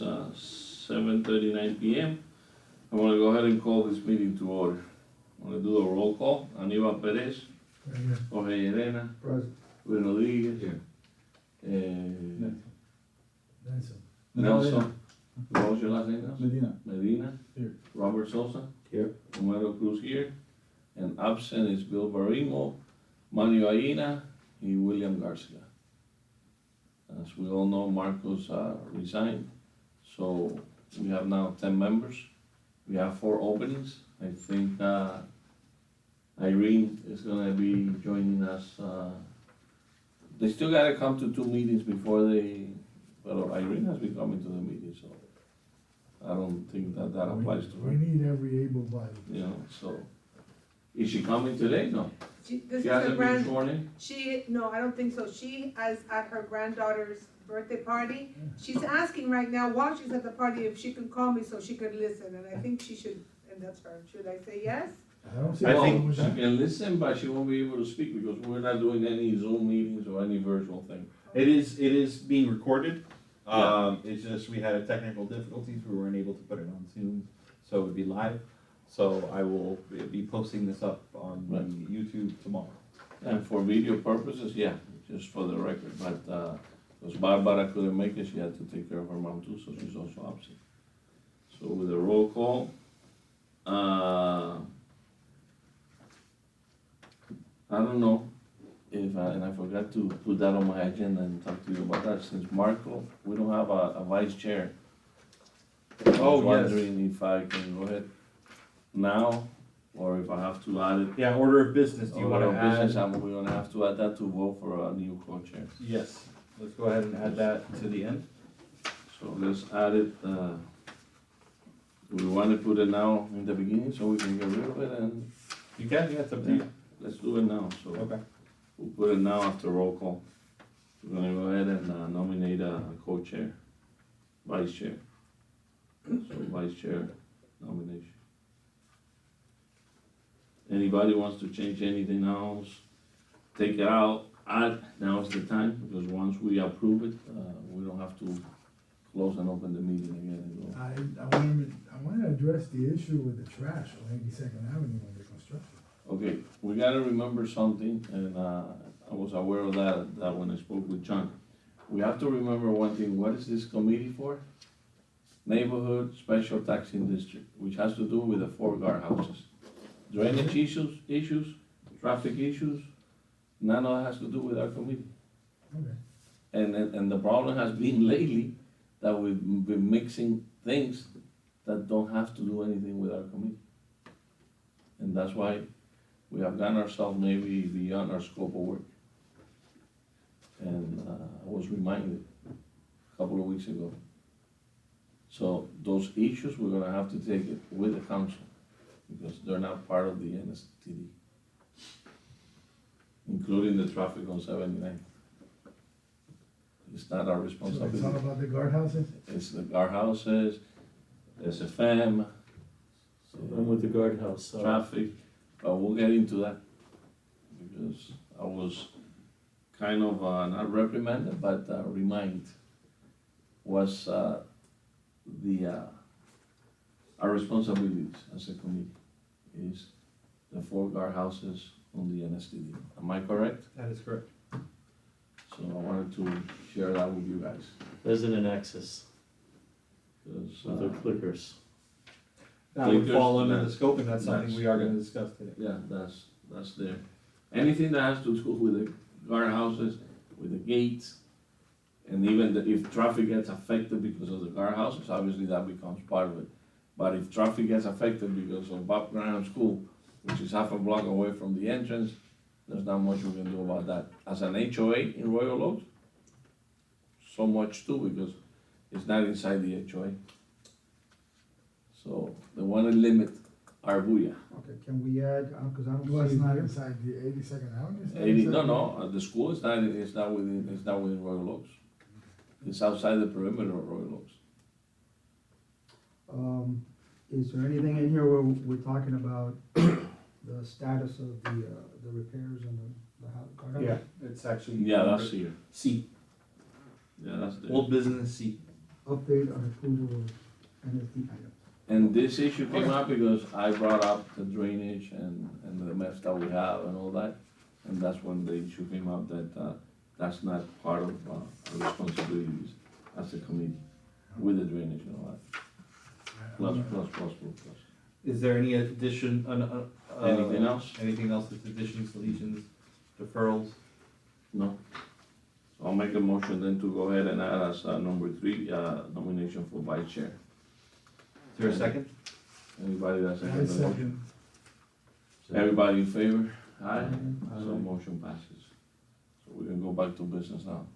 is 7:39 p.m. I want to go ahead and call this meeting to order. I want to do a roll call. Aníbal Pérez, Jorge Llerena, Present. Luis Rodriguez, Here. Nelson, what was your last name, Nelson? Medina. Medina. Here. Robert Sosa. Here. Romero Cruz here. And absent is Bill Barimo, Manuel Aina, and William Garcia. As we all know, Marcos resigned, so we have now 10 members. We have 4 openings. I think Irene is gonna be joining us. They still gotta come to 2 meetings before well, Irene has been coming to the meeting, so I don't think that applies to We her, need every able body. you know, so. Is she coming today? No. This She is her hasn't been grand, sworn in? no, I don't think so. She is at her granddaughter's birthday party. She's asking right now while she's at the party if she can call me so she could listen, and I think she should, and that's her. Should I say yes? I don't see I a think problem with She that. can listen, but she won't be able to speak because we're not doing any Zoom meetings or any virtual thing. It is being recorded. Yeah. It's just we had a technical difficulties. We weren't able to put it on Zoom, so it would be live. So I will be posting this up on Right. YouTube tomorrow. And for video purposes, yeah, just for the record, but, because Barbara couldn't make it, she had to take care of her mom too, so she's also absent. So with a roll call, I don't know if, and I forgot to put that on my agenda and talk to you about that, since Marco, we don't have a vice chair. I was Oh, yes. wondering if I can go ahead now, or if I have to add it. Yeah, order of business. Do you want to Order of business, add? we're gonna have to add that to vote for a new co-chair. Yes. Let's go ahead and add that to the end. So let's add it, we wanna put it now in the beginning so we can get rid of it, and You can. Yeah, it's up to you. let's do it now, so. Okay. We'll put it now after roll call. We're gonna go ahead and nominate a co-chair, vice chair. So vice chair nomination. Anybody wants to change anything else, take it out, add, now is the time, because once we approve it, we don't have to close and open the meeting again and go. I wanna address the issue with the trash on 82nd Avenue under construction. Okay, we gotta remember something, and I was aware of that when I spoke with John. We have to remember one thing, what is this committee for? Neighborhood Special Taxing District, which has to do with the 4 guardhouses. Drainage issues, traffic issues, none of that has to do with our committee. Okay. And the problem has been lately that we've been mixing things that don't have to do anything with our committee. And that's why we have gotten ourselves maybe beyond our scope of work. And I was reminded a couple of weeks ago. So those issues, we're gonna have to take it with the council, because they're not part of the NSTD, including the traffic on 79. It's not our So responsibility. it's all about the guardhouses? It's the guardhouses, SFM, I'm with the guardhouse, traffic, but we'll get into that. Because I was kind of, not reprimanded, but reminded, was our responsibilities as a committee is the 4 guardhouses on the NSTD. Am I correct? That is correct. So I wanted to share that with you guys. resident access 'Cause, with their clickers. That would Clickers, fall under the that's- scope, and that's something that's- we are gonna discuss today. yeah, that's there. Anything that has to do with the guardhouses, with the gates, and even if traffic gets affected because of the guardhouses, obviously that becomes part of it. But if traffic gets affected because of Bob Graham School, which is half a block away from the entrance, there's not much we can do about that. As an HOA in Royal Oaks, so much too, because it's not inside the HOA. So they wanna limit our booyah. Okay, can we add, cause I don't Well, it's see it not here. inside the 82nd Avenue? It's not 80, inside no, the school is not within Royal Oaks. It's outside the perimeter of Royal Oaks. Is there anything in here where we're talking about the status of the repairs and the house? Yeah, it's actually. Yeah, that's here. C, Yeah, that's there. old business C. update on approval of NSD items. And this issue came up because I brought up the drainage and the mess that we have and all that. And that's when the issue came up that, that's not part of, our responsibilities as a committee with the drainage and all that. Plus. Is there any addition, Anything else? Anything else that's additions, deletions, deferrals? No? I'll make a motion then to go ahead and add as, number 3, nomination for vice chair. Is there a second? Anybody that's I second the motion? second. Everybody in favor? Aye. So Aye. motion passes. So we can go back to business now.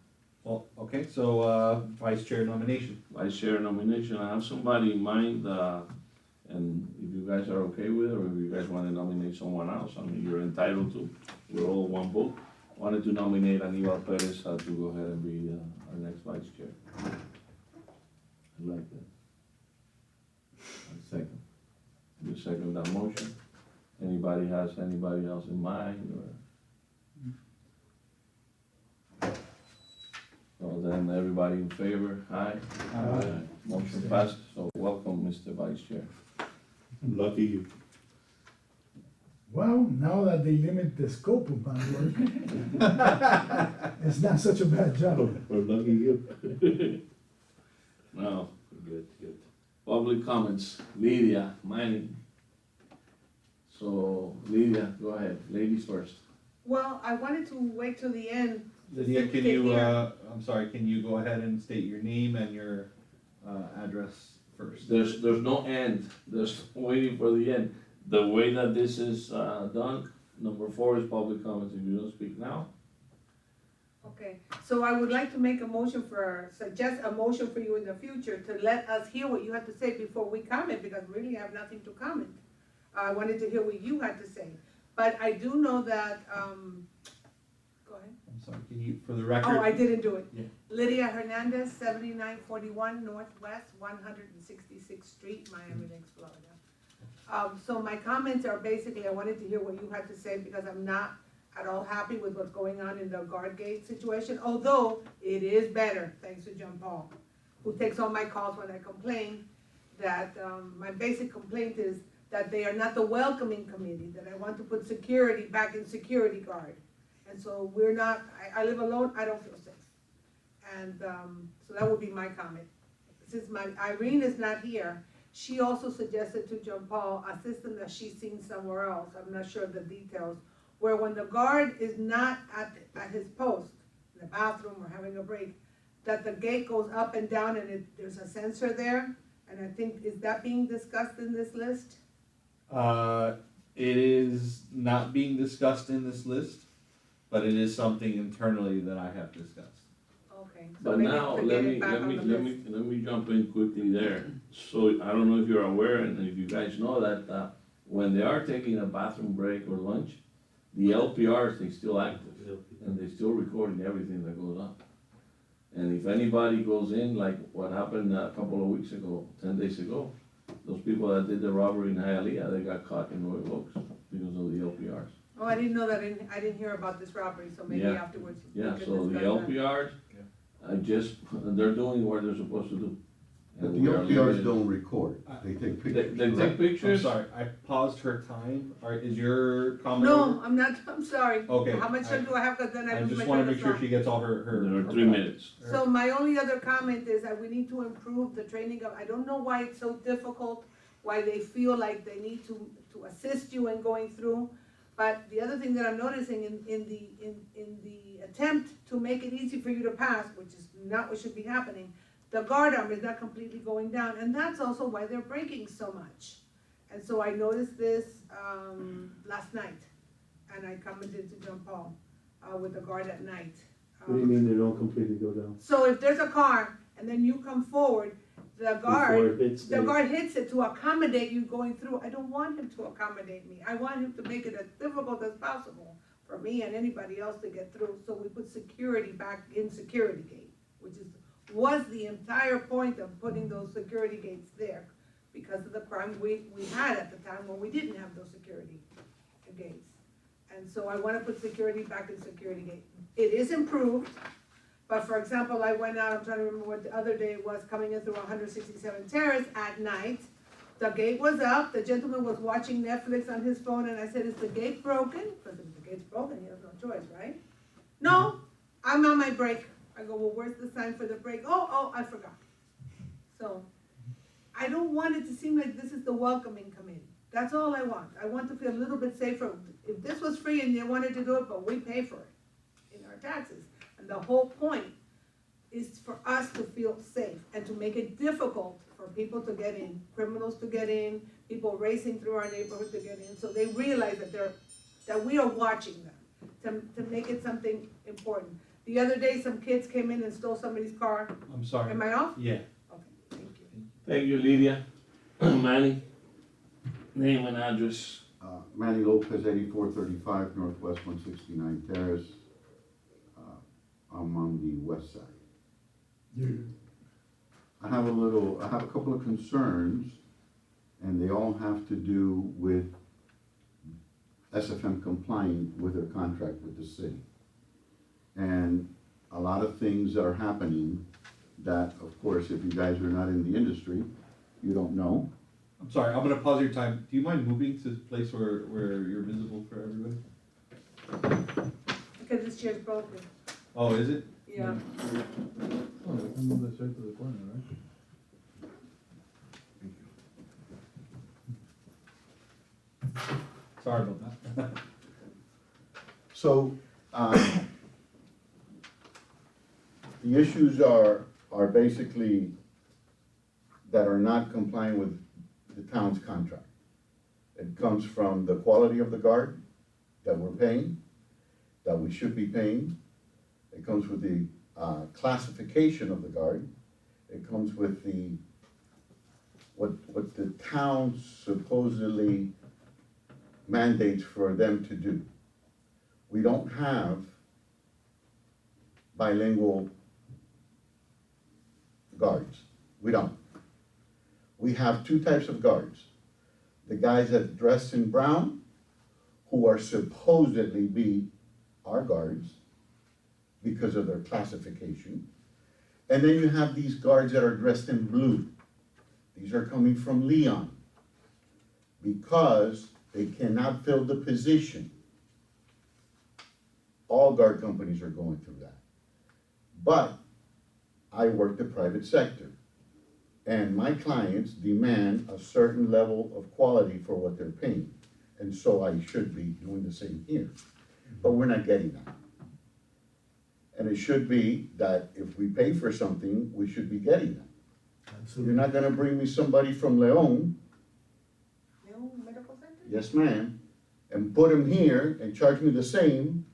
Well, okay, so, vice chair nomination. Vice chair nomination, I have somebody in mind, and if you guys are okay with it, or if you guys wanna nominate someone else, I mean, you're entitled to, we're all one vote. Wanted to nominate Aníbal Perez, to go ahead and be, our next vice chair. I like that. I second. You second that motion? Anybody has anybody else in mind, or? So then, everybody in favor, aye? Aye. Motion passed, so welcome, Mr. Vice Chair. Lucky you. Well, now that they limit the scope of my work, it's not such a bad job. Or lucky you. Now, Good. public comments, Lydia, mining. So, Lydia, go ahead, ladies first. Well, I wanted to wait till the end. Lydia, can Stay you, here. I'm sorry, can you go ahead and state your name and your, address first? There's no end, there's waiting for the end. The way that this is, done, number 4 is public comments, if you don't speak now. Okay, so I would like to make a motion suggest a motion for you in the future to let us hear what you have to say before we comment, because we really have nothing to comment. I wanted to hear what you had to say, but I do know that, go ahead. I'm sorry, can you, for the record? Oh, I didn't do it. Yeah. Lydia Hernandez, 7941 Northwest 166th Street, Miami Lakes, Florida. So my comments are basically, I wanted to hear what you had to say, because I'm not at all happy with what's going on in the guard gate situation, although it is better, thanks to John Paul, who takes all my calls when I complain, that, my basic complaint is that they are not the welcoming committee, that I want to put security back in security guard. And so we're not, I live alone, I don't feel safe. And, so that would be my comment. Since Irene is not here, she also suggested to John Paul a system that she's seen somewhere else, I'm not sure of the details, where when the guard is not at his post, in the bathroom or having a break, that the gate goes up and down and there's a sensor there, and I think, is that being discussed in this list? It is not being discussed in this list, but it is something internally that I have discussed. Okay. so But maybe now, to let get me, it back let on me, the let list. me, let me jump in quickly there. So, I don't know if you're aware, and if you guys know that, when they are taking a bathroom break or lunch, the LPRs, they still active, and they still recording everything that goes on. And if anybody goes in, like what happened a couple of weeks ago, 10 days ago, those people that did the robbery in Hialeah, they got caught in Royal Oaks because of the LPRs. Oh, I didn't know that, I didn't hear about this robbery, so maybe Yeah. afterwards. we Yeah, could so the discuss that. LPRs, they're doing what they're supposed to do. But And the we are LPRs limited. don't record, they take They, pictures. they take correct? I'm pictures. sorry, I paused her time, is your comment No, over? I'm not, I'm sorry. Okay, How much time do I have, cause then I I lose my just wanna train of make sure thought. she gets all her. There are her 3 minutes. So my only other comment is that we need to improve the training of, I don't know why it's so difficult, why they feel like they need to assist you in going through. But the other thing that I'm noticing in the attempt to make it easy for you to pass, which is not what should be happening, the guard arm is not completely going down, and that's also why they're breaking so much. And so I noticed this, last night, and I commented to John Paul, with the guard at night. What do you mean they don't completely go down? So if there's a car, and then you come forward, the Before guard, it hits the guard hits it to accommodate you going through. I don't want him to accommodate me. I want him to make it as difficult as possible for me and anybody else to get through. So we put security back in security gate, which was the entire point of putting those security gates there, because of the crime we had at the time when we didn't have those security gates. And so I wanna put security back in security gate. It is improved, But for example, I went out, I'm trying to remember what the other day it was, coming in through 167 Terrace at night. The gate was up, the gentleman was watching Netflix on his phone, and I said, is the gate broken? Because if the gate's broken, he has no choice, right? No, I'm on my break. I go, well, where's the sign for the break? Oh, I forgot. So, I don't want it to seem like this is the welcoming committee. That's all I want. I want to feel a little bit safer. If this was free and they wanted to do it, but we pay for it in our taxes. And the whole point is for us to feel safe and to make it difficult for people to get in, criminals to get in, people racing through our neighborhood to get in, so they realize that we are watching them, to make it something important. The other day, some kids came in and stole somebody's car. I'm sorry. Am I off? Yeah. Okay, thank you. Thank you, Lydia. Manny, name and address. Manny Lopez, 8435 Northwest 169 Terrace. I'm on the west side. I have a couple of concerns, and they all have to do with SFM complying with their contract with the city. And a lot of things that are happening that, of course, if you guys are not in the industry, you don't know. I'm sorry, I'm gonna pause your time. Do you mind moving to the place where you're visible for everybody? Because this chair's broken. Oh, is it? Yeah. Oh, they can move the chair to the corner, right? Sorry about that. So, the issues are basically that are not complying with the town's contract. It comes from the quality of the guard that we're paying, that we should be paying. It comes with the classification of the guard. It comes with the, what the town supposedly mandates for them to do. We don't have bilingual guards. We don't. We have two types of guards. The guys that dress in brown, who are supposedly be our guards because of their classification. And then you have these guards that are dressed in blue. These are coming from Leon because they cannot fill the position. All guard companies are going through that. But I work the private sector, and my clients demand a certain level of quality for what they're paying. And so I should be doing the same here. But we're not getting that. And it should be that if we pay for something, we should be getting that. You're not gonna bring me somebody from Leon, No medical center? yes ma'am, and put him here and charge me the same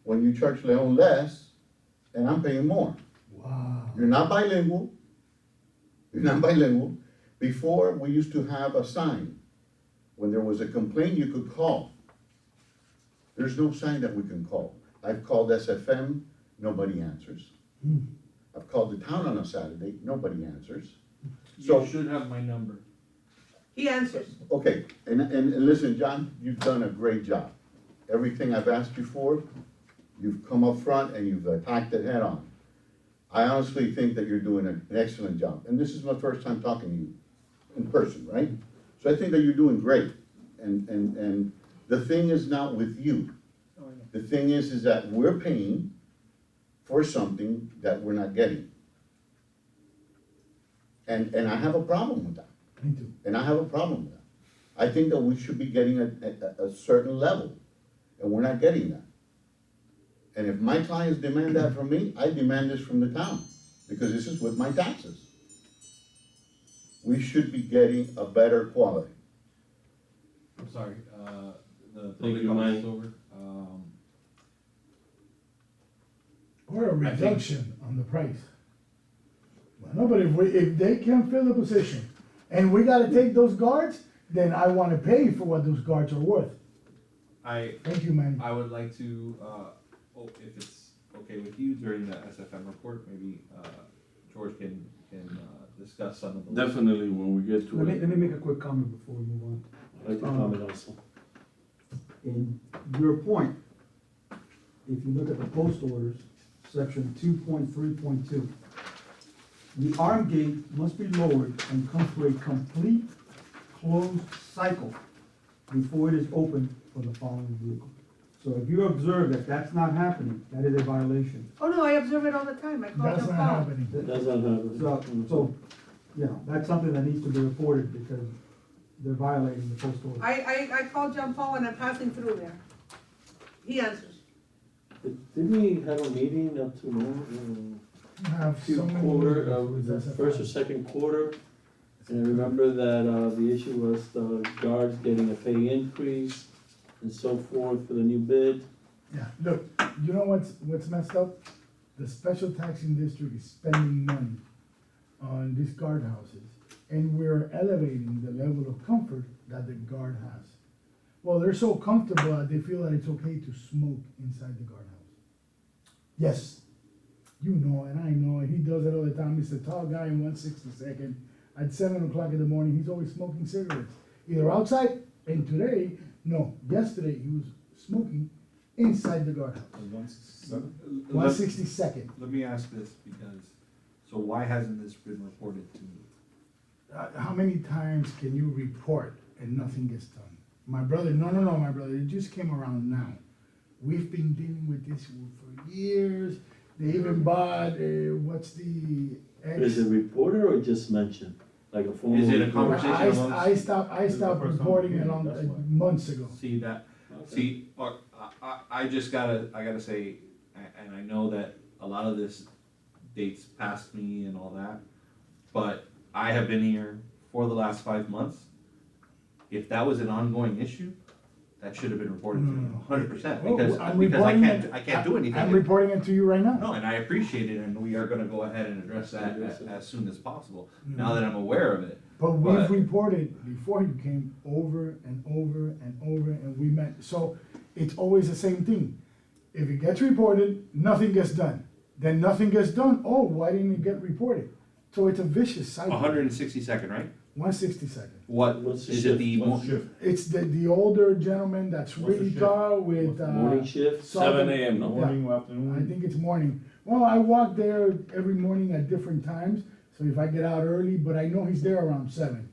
when you charge Leon less, and I'm paying more. Wow. You're not bilingual. You're not bilingual. Before, we used to have a sign. When there was a complaint, you could call. There's no sign that we can call. I've called SFM, nobody answers. I've called the town on a Saturday, nobody answers. So, You should have my number. He answers. okay, and listen, John, you've done a great job. Everything I've asked you for, you've come up front and you've attacked it head on. I honestly think that you're doing an excellent job. And this is my first time talking to you in person, right? So I think that you're doing great. And the thing is not with you. Oh, I know. The thing is that we're paying for something that we're not getting. And I have a problem with that. Me too. And I have a problem with that. I think that we should be getting a certain level, and we're not getting that. And if my clients demand that from me, I demand this from the town, because this is with my taxes. We should be getting a better quality. I'm sorry, the Thank public you, comment is Manny. over. Or a I think- reduction on the price. Well, no, but if they can't fill the position, and we gotta take those guards, then I wanna pay for what those guards are worth. Thank you, man. I would like to, if it's okay with you, during the SFM report, maybe, George can discuss some of the. Definitely when we get to Let it. me make a quick comment before we move on. I'd like to comment also. In your point, if you look at the post orders, section 2.3.2. The arm gate must be lowered and come to a complete closed cycle before it is opened for the following vehicle. So if you observe that that's not happening, that is a violation. Oh, no, I observe it all the time, I call That's them not phone. happening. That's not happening. So, you know, that's something that needs to be reported because they're violating the postal order. I call John Paul when I'm passing through there. He answers. Didn't we have a meeting up to now, Have few so many quarter, meetings with the SFI. first or second quarter? And I remember that, the issue was the guards getting a pay increase and so forth for the new bid. Yeah, look, you know what's messed up? The special taxing district is spending money on these guardhouses, and we're elevating the level of comfort that the guard has. Well, they're so comfortable that they feel that it's okay to smoke inside the guardhouse. Yes, you know, and I know, and he does it all the time. He's the tall guy in 162nd. At 7 o'clock in the morning, he's always smoking cigarettes, either outside, and today, no, yesterday, he was smoking inside the guardhouse. 162nd. Let me ask this, because, so why hasn't this been reported to me? How many times can you report and nothing gets done? My brother, no, my brother, it just came around now. We've been dealing with this for years. They even bought, what's the Is it reported or just mentioned, like a formal? Is it a report? conversation amongst- I stopped This is the first time reporting I'm it hearing, that's why. months ago. See that, Okay. see, I just gotta say, and I know that a lot of this dates past me and all that, but I have been here for the last 5 months. If that was an ongoing issue, that should have been reported to me, No. 100%, Oh, because I'm I reporting can't, it. I can't do anything. I'm reporting it to you right now. No, and I appreciate it, and we are gonna go ahead and address that as soon as possible, now Mhm. that I'm aware of it. But we've But- reported before you came over and over and over, and we met, so it's always the same thing. If it gets reported, nothing gets done. Then nothing gets done, oh, why didn't it get reported? So it's a vicious cycle. 162nd, right? 162nd. What's the Is it shift? the? What's the shift? It's the older gentleman that's What's the really shift? tall with, What's the Morning shift? salt and- 7 a.m., no? Morning or afternoon? I think it's morning. Well, I walk there every morning at different times, so if I get out early, but I know he's there around 7.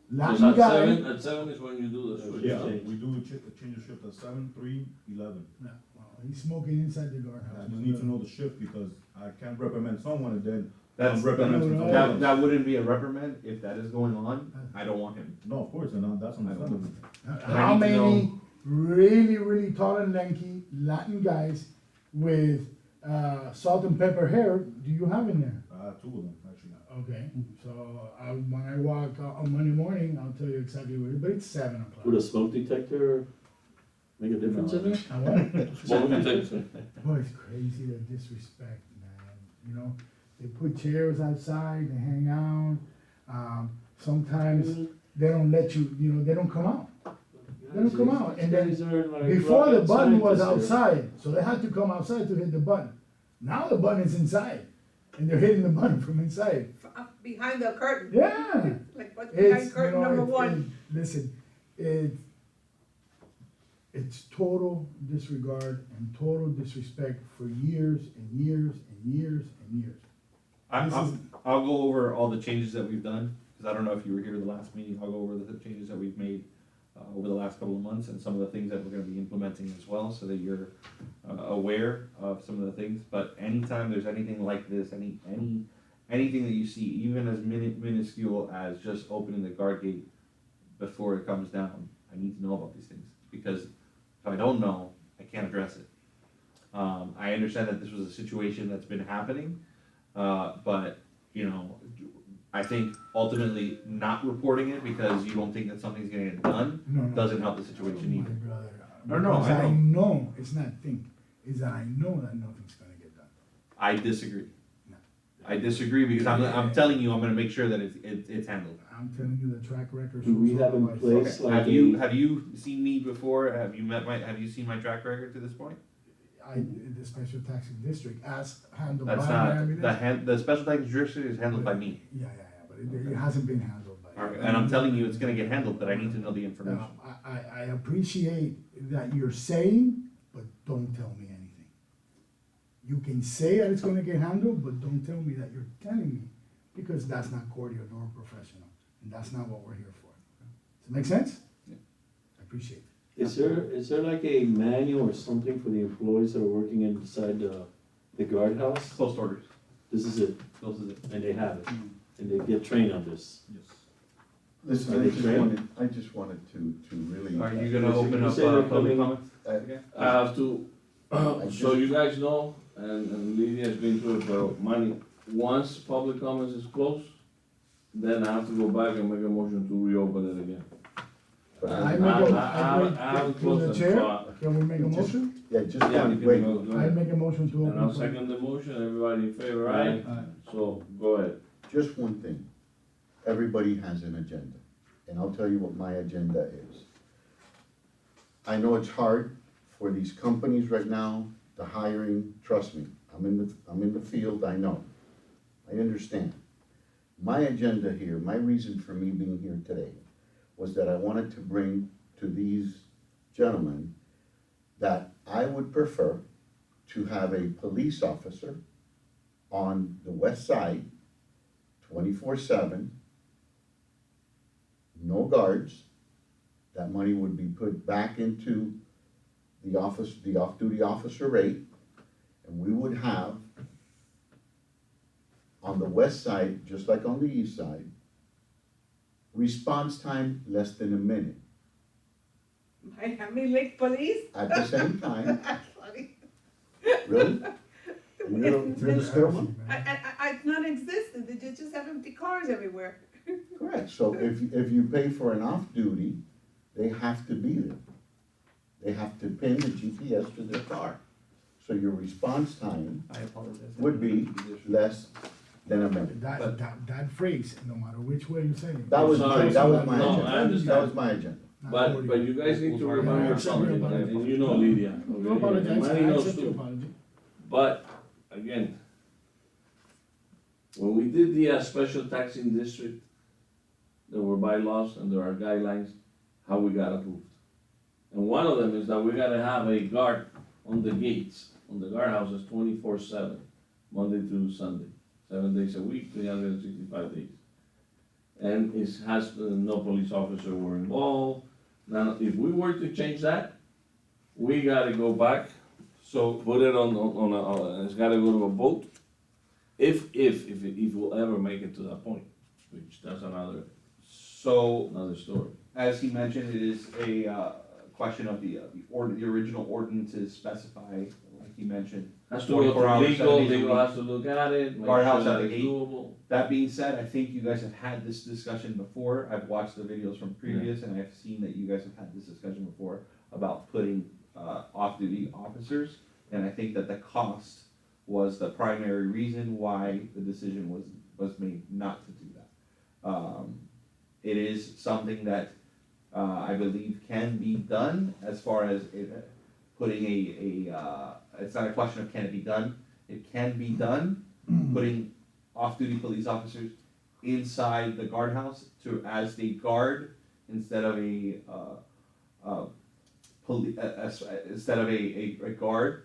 So Latin at guy. 7 is when you do the switch. Yeah, Change. we do change the shift at 7, 3, 11. Yeah, well, he's smoking inside the I guardhouse. just need to know the shift because I can't reprimand someone and then That's, reprimanding no, someone that, else. that wouldn't be a reprimand if that is going on, I don't want him. No, of course, and that's I don't understandable. How I need to many know- really tall and lanky Latin guys with salt and pepper hair do you have in there? I have 2 of them, actually. Okay, so when I walk on Monday morning, I'll tell you exactly where, but it's 7 o'clock. Would a smoke detector make a difference in there? Now what? Smoke detector. Boy, it's crazy the disrespect, man. You know, they put chairs outside, they hang out. Sometimes they don't let you, you know, they don't come out. They don't come out. And then These guys are like before the rocket button was scientists here. outside, so they had to come outside to hit the button. Now the button is inside, and they're hitting the button from inside. Up behind the curtain. Yeah. Like what's behind It's, curtain number one? Listen, it's total disregard and total disrespect for years and years and years and years. This is- I'll go over all the changes that we've done, because I don't know if you were here the last meeting, I'll go over the changes that we've made over the last couple of months, and some of the things that we're gonna be implementing as well, so that you're aware of some of the things, but anytime there's anything like this, anything that you see, even as minuscule as just opening the guard gate before it comes down, I need to know about these things, because if I don't know, I can't address it. I understand that this was a situation that's been happening, but, you know, I think ultimately not reporting it because you don't think that something's gonna get done No, doesn't help the situation My either. brother. No, Because I I know. know, it's not think, is that I know that nothing's gonna get done. I disagree. No. I disagree because I'm telling you, I'm gonna make sure that it's handled. I'm telling you, the track record. Do we shows have in otherwise. place like Have you seen me before? Have you seen my track record to this point? The special taxing district as handled by That's the not, ambulance. the special tax district is handled by me. Yeah, but it hasn't been handled by. And I'm telling you, it's gonna get handled, but I need to know the information. Now, I appreciate that you're saying, but don't tell me anything. You can say that it's gonna get handled, but don't tell me that you're telling me, because that's not cordial nor professional, and that's not what we're here for. Does it make sense? I appreciate it. Is there like a manual or something for the employees that are working inside the guardhouse? Closed orders, This is it, close is it. and they have it, and they get trained on this. Yes. Listen, Are they trained? I just wanted to really. Are you gonna open You up say they're public coming- comments? I have to, so you guys know, and Lydia's been through it for money, once public comments is closed, then I have to go back and make a motion to reopen it again. But I I- make a, I haven't through closed the the chair, spot. can we make a Just- motion? Yeah, just Yeah, one, you can wait, go I ahead. make a motion to And I'll open. second the motion, everybody in favor, aye? So, go ahead. just one thing. Everybody has an agenda, and I'll tell you what my agenda is. I know it's hard for these companies right now, the hiring, trust me, I'm in the field, I know. I understand. My agenda here, my reason for me being here today was that I wanted to bring to these gentlemen that I would prefer to have a police officer on the west side, 24/7, no guards. That money would be put back into the office, the off-duty officer rate, and we would have on the west side, just like on the east side, response time less than a minute. Miami Lake Police? At the same time, That's funny. really? And you're the It's chairman? It's non-existent, they just have empty cars everywhere. Correct, so if you pay for an off-duty, they have to be there. They have to pin the GPS to their car. So your response time I apologize. would be less than a minute. That phrase, no matter which way you say it. That was Sorry, my, that was my no, I agenda. understand. That was my agenda. Not But cordial. you guys need to remember I accept your something, apology. and you know Lydia, No okay? apologize, And I Manny knows accept your too. apology. But, again, when we did the special taxing district, there were bylaws and there are guidelines how we got approved. And one of them is that we gotta have a guard on the gates, on the guardhouses 24/7, Monday through Sunday, 7 days a week, 365 days. And it has, no police officer were involved. Now, if we were to change that, we gotta go back, So, put it on a, it's gotta go to a vote. If we'll ever make it to that point, which that's another story. as he mentioned, it is a question of the original ordinances specify, like he mentioned. Has to go 24 to hours, legal, 7 days a legal week. has to look at it, make sure Guardhouse that at the it's gate. doable. That being said, I think you guys have had this discussion before. I've watched the videos from previous and I've seen that you guys have had this discussion before about putting off-duty officers. And I think that the cost was the primary reason why the decision was made not to do that. It is something that I believe can be done as far as putting it's not a question of can it be done, it can be done, putting off-duty police officers inside the guardhouse as they guard instead of instead of a guard.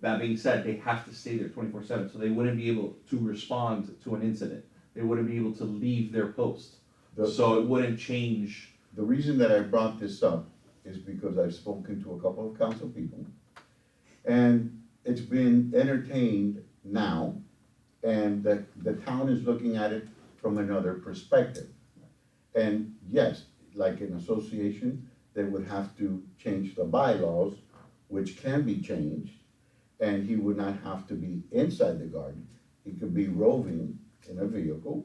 That being said, they have to stay there 24/7, so they wouldn't be able to respond to an incident. They wouldn't be able to leave their post, so it wouldn't change. The reason that I brought this up is because I've spoken to a couple of council people, and it's been entertained now, and the town is looking at it from another perspective. And yes, like an association, they would have to change the bylaws, which can be changed, and he would not have to be inside the garden. He could be roving in a vehicle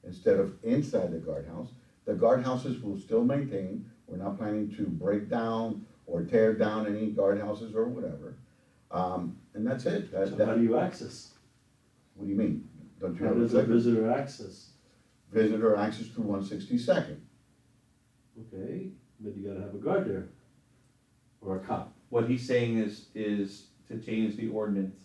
instead of inside the guardhouse. The guardhouses will still maintain, we're not planning to break down or tear down any guardhouses or whatever. And that's it. So how do you access? What do you mean? Don't you How have a does a click? visitor access? Visitor access to 162nd. Okay, but you gotta have a guard there. Or a cop. What he's saying is to change the ordinance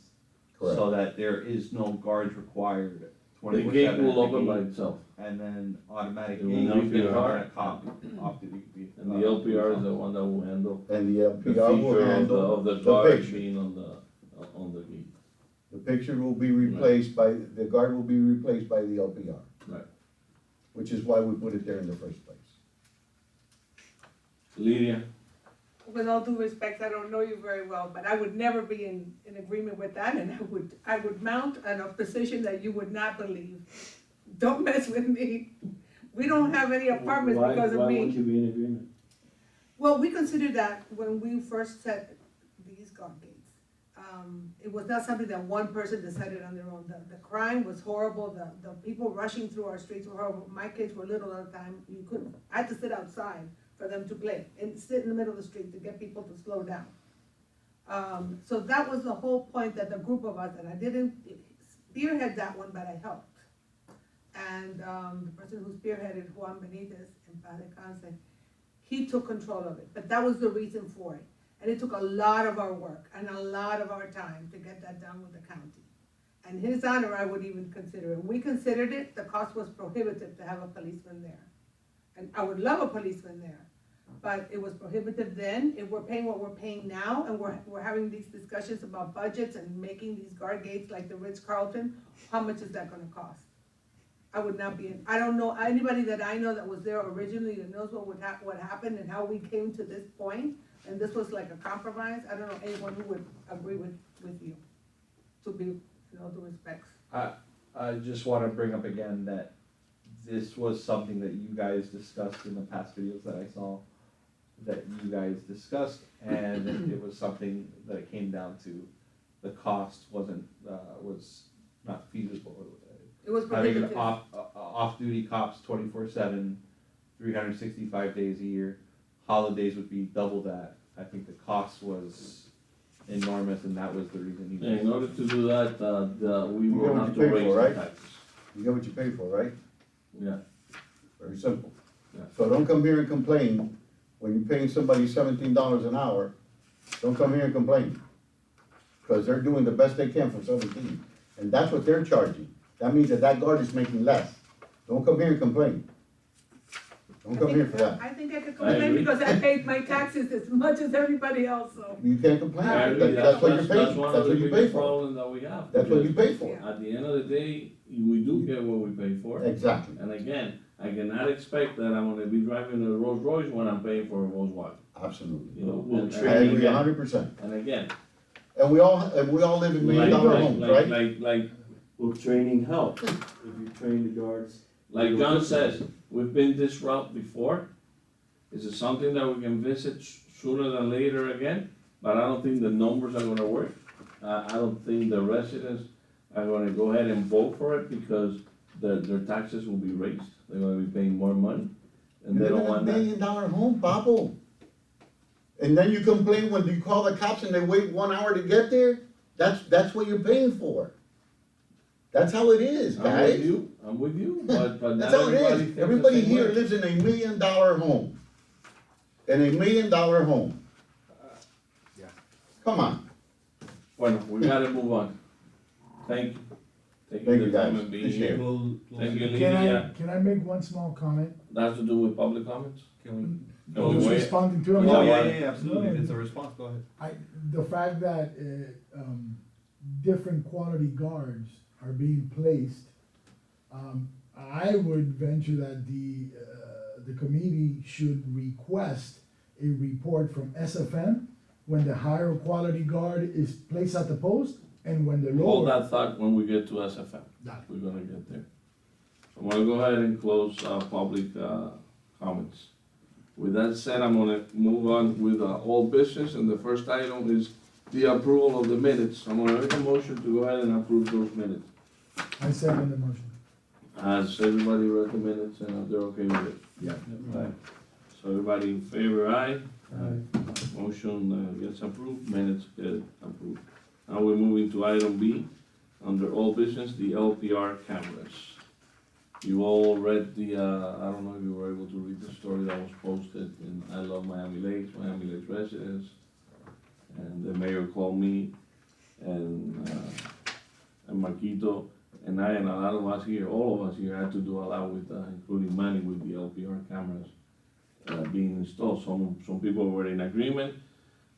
so that there is no guards required. The 24/7 gate at the will open by gate, itself, and then automatic It will gate, not be a and car. a cop off duty. and the LPR is the one that will handle And the the LPR will feature handle of the the guard picture. being on the gate. The picture will be replaced by, the guard will be replaced by the LPR. Right. Which is why we put it there in the first place. Lydia, With all due respect, I don't know you very well, but I would never be in agreement with that, and I would mount a position that you would not believe. Don't mess with me. We don't have any apartments Why- because of Why me. won't you be in agreement? Well, we considered that when we first set these guard gates. It was not something that one person decided on their own. The crime was horrible, the people rushing through our streets were horrible. My kids were little at the time, I had to sit outside for them to play, and sit in the middle of the street to get people to slow down. So that was the whole point, that the group of us, and I didn't spearhead that one, but I helped. And, the person who spearheaded, Juan Benitez, in Paz Descanse, he took control of it, but that was the reason for it. And it took a lot of our work and a lot of our time to get that done with the county. And his honor, I would even consider it. We considered it, the cost was prohibitive to have a policeman there. And I would love a policeman there, but it was prohibitive then. If we're paying what we're paying now, and we're having these discussions about budgets and making these guard gates like the Ritz-Carlton, how much is that gonna cost? I would not be, I don't know, anybody that I know that was there originally that knows what happened and how we came to this point, and this was like a compromise, I don't know anyone who would agree with you, to be, in all due respects. I just wanna bring up again that this was something that you guys discussed in the past videos that I saw, that you guys discussed, and it was something that it came down to, the cost wasn't, was not feasible. It was Having prohibitive. an off-duty cops 24/7, 365 days a year, holidays would be double that. I think the cost was enormous, and that was the reason he. in order to do that, we You will get what have you to pay raise for, the right? taxes. You get what you pay for, right? Yeah, Very simple. Yeah. So don't come here and complain when you're paying somebody $17 an hour. Don't come here and complain. Because they're doing the best they can for 17, and that's what they're charging. That means that guard is making less. Don't come here and complain. Don't come here for that. I think I could I complain agree. because I paid my taxes as much as everybody else, so. You can't complain. I agree. That's what you're That's paying, one that's of the what you pay biggest for. problems that we have. That's what you because pay for. Yeah. At the end of the day, we do get what we pay for. Exactly, And again, I cannot expect that I'm gonna be driving a Rolls Royce when I'm paying for a Volkswagen, absolutely. you know? Well, and I training agree again- 100%. And again, And we all live in $1 million homes, right? like Will training help? If you train the guards, Like John says, we've been this route before. Is it something that we can visit sooner than later again? But I don't think the numbers are gonna work. I don't think the residents are gonna go ahead and vote for it because their taxes will be raised. They're gonna be paying more money, and You they live don't in a want $1 that. million home, Pablo. And then you complain when you call the cops and they wait 1 hour to get there? That's what you're paying for. That's how it is, I'm guys. with you, but not That's how it everybody is. thinks the Everybody same here way. lives in $1 million home. In $1 million home. Come on. Bueno, we gotta move on. Thank you. Thank Taking you, the time guys. and being Appreciate here. it. Thank you, Can Lydia. can I make one small comment? That's to do with public comments? Can Can I we was wait? responding to we? him. Oh, Absolutely, if it's a response, go ahead. The fact that, different quality guards are being placed, I would venture that the committee should request a report from SFM when the higher quality guard is placed at the post and when the Hold lower. that thought when we get to SFM. Got it. We're gonna get there. So I'm gonna go ahead and close, public, comments. With that said, I'm gonna move on with, old business, and the first item is the approval of the minutes. I'm gonna make a motion to go ahead and approve those minutes. I second the motion. Has everybody read the minutes and they're okay with it? Yeah. Right. So everybody in favor, aye? Motion, gets approved, minutes get approved. Now we're moving to item B, under all business, the LPR cameras. You all read the, I don't know if you were able to read the story that was posted in I Love Miami Lakes residents. And the mayor called me and Marquito and I and a lot of us here, all of us here had to do a lot with, including Manny, with the LPR cameras being installed. Some people were in agreement,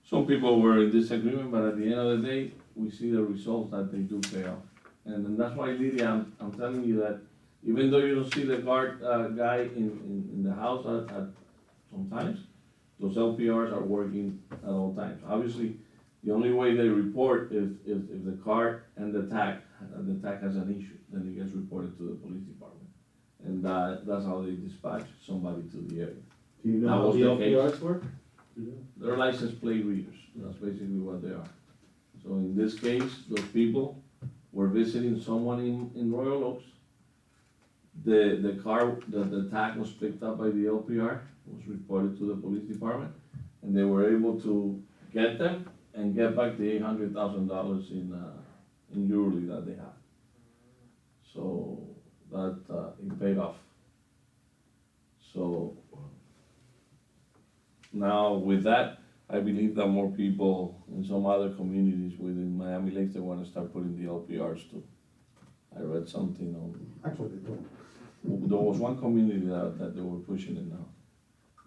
some people were in disagreement, but at the end of the day, we see the results that they do pay off. And then that's why, Lydia, I'm telling you that even though you don't see the guard, guy in the house at sometimes, those LPRs are working at all times. Obviously, the only way they report is if the car and the tag has an issue, then it gets reported to the police department. And that's how they dispatch somebody to the area. Do you know That how was the the case. LPRs work? You They're license plate readers, that's basically what they are. So in this case, those people were visiting someone in Royal Oaks. The car, the tag was picked up by the LPR, was reported to the police department, and they were able to get them and get back the $800,000 in jewelry that they have. So that, it paid off. So now with that, I believe that more people in some other communities within Miami Lakes, they wanna start putting the LPRs too. I read something on, Actually, they don't. there was one community that they were pushing it now.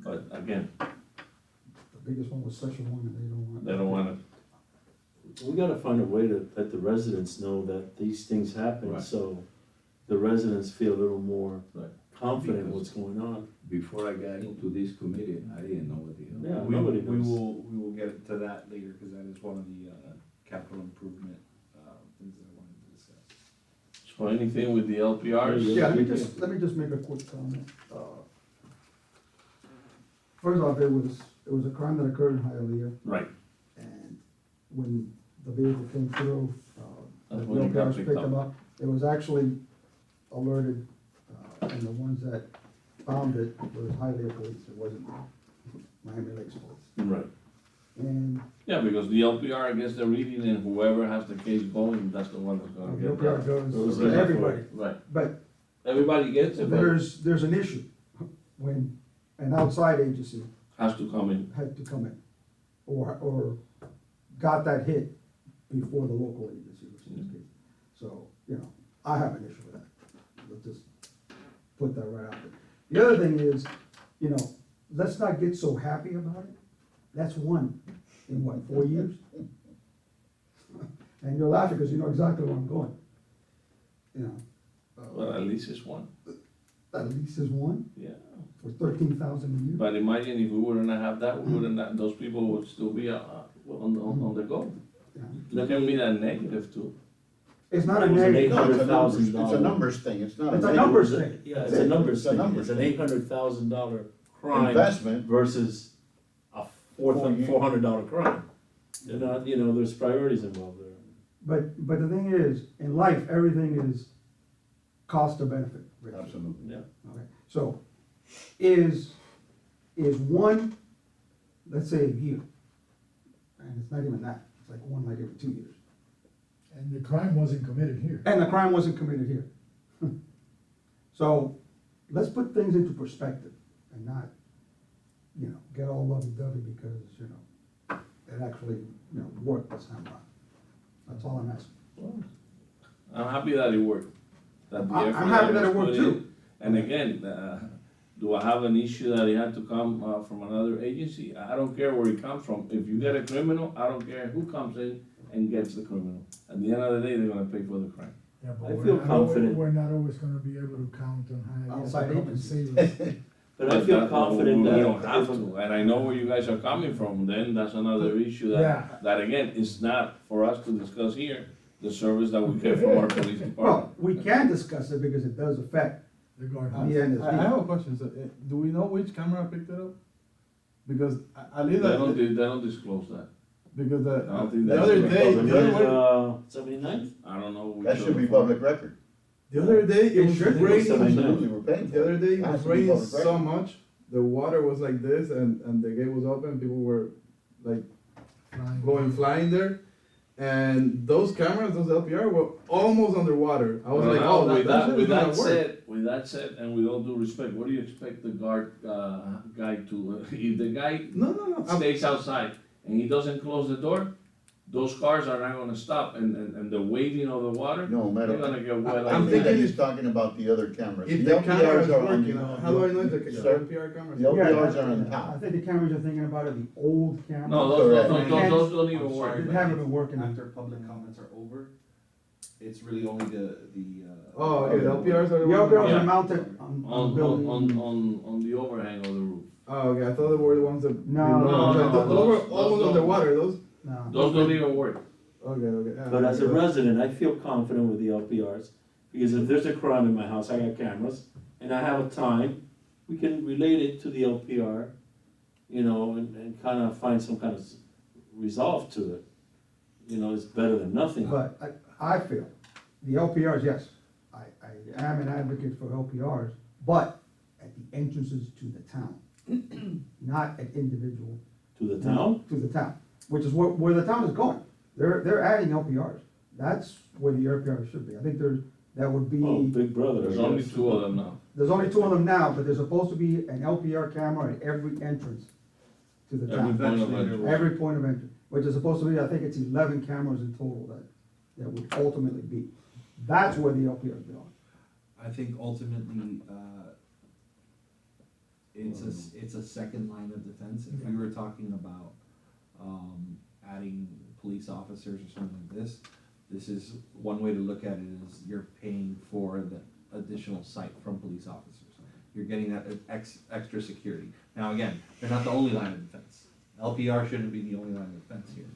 But again, The biggest one was Section 1, and they don't want. they don't wanna, We gotta find a way to let the residents know that these things happen, Right. so the residents feel a little more Right. confident Because- what's going on. Before I got into this committee, I didn't know what the hell. Yeah, We nobody we knows. will get to that later, cause that is one of the, capital improvement, things that I wanted to discuss. so anything with the LPRs? Yeah, let me just make a quick comment. First off, it was a crime that occurred in Hialeah, Right, and when the vehicle came through, the That's when it got LPRs picked picked them up. up. It was actually alerted, and the ones that found it was Hialeah Police, it wasn't Miami Lakes Police. right. And Yeah, because the LPR, I guess they're reading, and whoever has the case going, that's the one that's gonna the get LPR that. goes Those to are- everybody, Right, but everybody gets it, but there's an issue when an outside agency has to come in. had to come in, or got that hit before the local agency, which in this case. So, I have an issue with that. Let's just put that right out there. The other thing is, let's not get so happy about it. That's one in what, 4 years? And you're laughing because you know exactly where I'm going. Well, at least it's one, At least is one yeah. for 13,000 a year. But imagine if we wouldn't have that, we wouldn't have, those people would still be on the go. Yeah. There can be that negative too. It's not a It was an negative, No, it's a numbers, $800,000. it's a numbers thing, it's not a. it's a negative numbers thing. Yeah, it's a numbers It's a thing, numbers it's an thing. $800,000 crime Investment, versus a $400 crime. There's priorities involved there. But the thing is, in life, everything is cost to benefit. Rich. absolutely. Yeah. Okay, so is one, let's say a year, and it's not even that, it's like one like every 2 years. And the crime wasn't committed here. And the crime wasn't committed here. So let's put things into perspective and not, get all lovey-dovey because, it actually, worked this time around. That's all I'm asking. I'm happy that it worked. That the I'm effort happy that was it worked put in. too. And again, do I have an issue that it had to come from another agency? I don't care where it comes from. If you get a criminal, I don't care who comes in and gets the criminal. At the end of the day, they're gonna pay for the crime. Yeah, but I we're feel not confident. We're not always gonna be able to count on how Outside to come and agencies. save us. But I feel that- confident we that. don't have to, and I know where you guys are coming from, then that's another issue Yeah. that again, is not for us to discuss here, the service that we get from our police department. Well, we can discuss it because it does affect The guard. the NSD. I have a question, so, do we know which camera picked it up? Because at least, They don't disclose that. because I don't think the that's other right. day, the other way, 79th? I don't know. which That should be other phone. public record. the other day, it was should be raining, Absolutely, we're paying for the other day, it Has was to be raining public so record. much, the water was like this, and the gate was open, people were like going flying there. And those cameras, those LPR were almost underwater. I was Well, like, now, oh, with that shit is gonna work. with that said, and with all due respect, what do you expect the guard, guy to, if the guy No, stays outside and he doesn't close the door, those cars are not gonna stop, and the waving of the water, No, they're matter. gonna get wet. I all think that the- he's talking about the other cameras. If The the camera LPRs is are on working, the- how do I know if the Sir? LPR camera is The working? LPRs are on I top. think the cameras you're thinking about are the old cameras. No, Correct. those don't even I'm work. sorry, They but haven't been working. After public comments are over, it's really only the. Oh, okay, the LPRs are the The ones. LPRs Yeah. are mounted on the On building. on the overhang of the roof. Oh, okay, I thought they were the ones that. No, no, Those no, those were those almost don't. underwater, those, No. Those don't even work. okay. Yeah, But as a okay. resident, I feel confident with the LPRs, because if there's a crime in my house, I got cameras, and I have a time, we can relate it to the LPR, you know, and kind of find some kind of resolve to it. You know, it's better than nothing. But I feel, the LPRs, yes, I am an advocate for LPRs, but at the entrances to the town, not at individual. To the town? To the town, which is where the town is going. They're adding LPRs. That's where the LPRs should be. I think that would Oh, be, Big Brother. There's I only guess. 2 of them now. there's only 2 of them now, but there's supposed to be an LPR camera at every entrance to the Every town. point of Eventually, entry. Every point of entry, which is supposed to be, I think it's 11 cameras in total that would ultimately be. That's where the LPRs belong. I think ultimately, it's a second line of defense. If we were talking about, adding police officers or something like this is one way to look at it is you're paying for the additional sight from police officers. You're getting that extra security. Now, again, they're not the only line of defense. LPR shouldn't be the only line of defense here,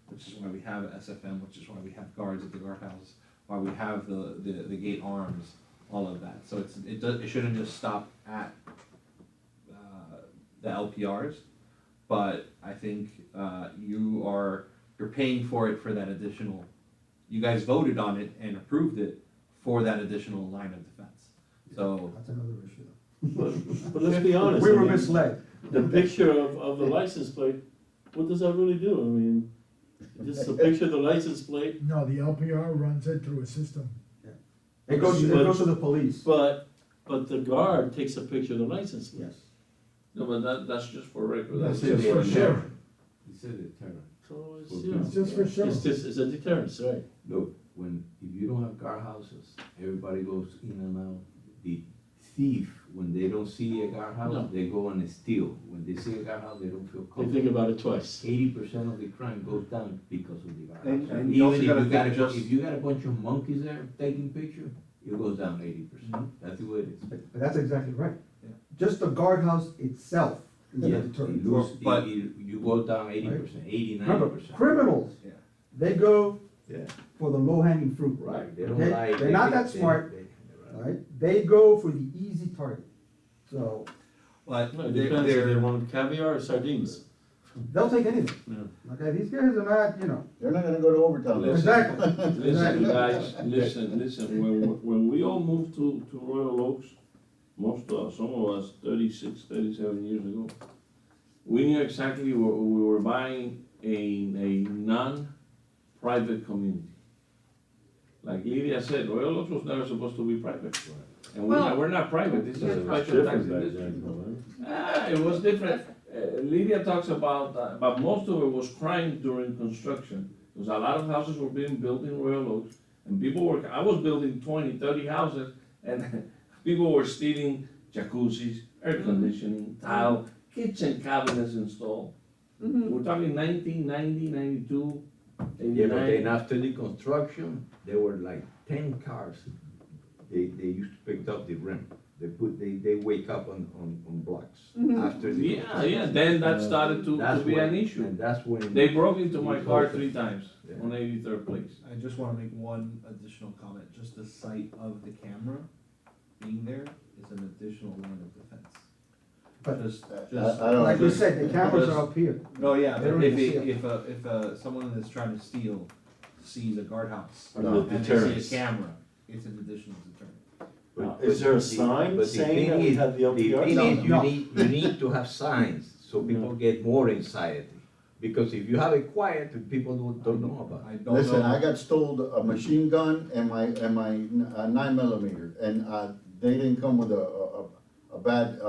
which is why we have SFM, which is why we have guards at the guardhouse, why we have the gate arms, all of that. So it shouldn't just stop at the LPRs, but I think you're paying for it for that additional. You guys voted on it and approved it for that additional line of defense. So That's another issue though. But let's be honest. We I were mean, misled. The picture of the license plate, what does that really do? I mean, just a picture of the license plate, No, the LPR runs it through a system. It goes to the police. but the guard takes a picture of the license plate. Yes. No, but that's just for regular. That's that's just for sharing. It's a deterrent. So it's, Okay. you know, It's just for sharing. it's a deterrence, right? Look, if you don't have guardhouses, everybody goes in and out. The thief, when they don't see a guardhouse, No. they go and steal. When they see a guardhouse, they don't feel They comfortable. think about it twice. 80% of the crime goes down because of the guardhouse. And you also Even gotta if you got think just- if you got a bunch of monkeys there taking pictures, it goes down 80%. That's the way it is. But that's exactly right. Yeah. Just the guardhouse itself is a Yes, deterrent. But- you go down 80%, 80, Remember, 90%. criminals, Yeah. they go Yeah. for the low-hanging fruit. Right, they don't Okay? like. They're not that smart, right? They go for the easy target. So, but No, it depends if they they're, want caviar or sardines. they'll take anything. Yeah. Okay, these guys are not, They're not gonna go to Overtown. Listen. exactly. Listen, Exactly. guys, listen, when we all moved to Royal Oaks, some of us 36, 37 years ago, we knew exactly we were buying a non-private community. Like Lydia said, Royal Oaks was never supposed to be private. And we're not private, this is a special tax district. It was different. Lydia talks about, but most of it was crime during construction. Because a lot of houses were being built in Royal Oaks, and I was building 20, 30 houses, and people were stealing jacuzzis, air conditioning, tile, kitchen cabinets installed. We're talking 1990, 92, Yeah, but then 89. after the construction, there were like 10 cars. They used to pick up the rent. They wake up on blocks after the. Yeah, then that started to That's be when- an issue. And that's when. They broke into my car Because- 3 times Yeah. on 83rd place. I just wanna make one additional comment, just the sight of the camera being there is an additional line of defense. But- Just, I don't. Like you said, the cameras are up here. no, yeah, They but don't if even see it. if someone that's trying to steal sees a guardhouse No. and they see a camera, it's an additional deterrent. Is there a sign but the saying thing that we is- have the The LPR? thing No, is, no. you need to have signs, so people get more anxiety. Because if you have it quiet, people don't know about it. I don't Listen, know. I got stole a machine gun and my 9mm, and they didn't come with a bad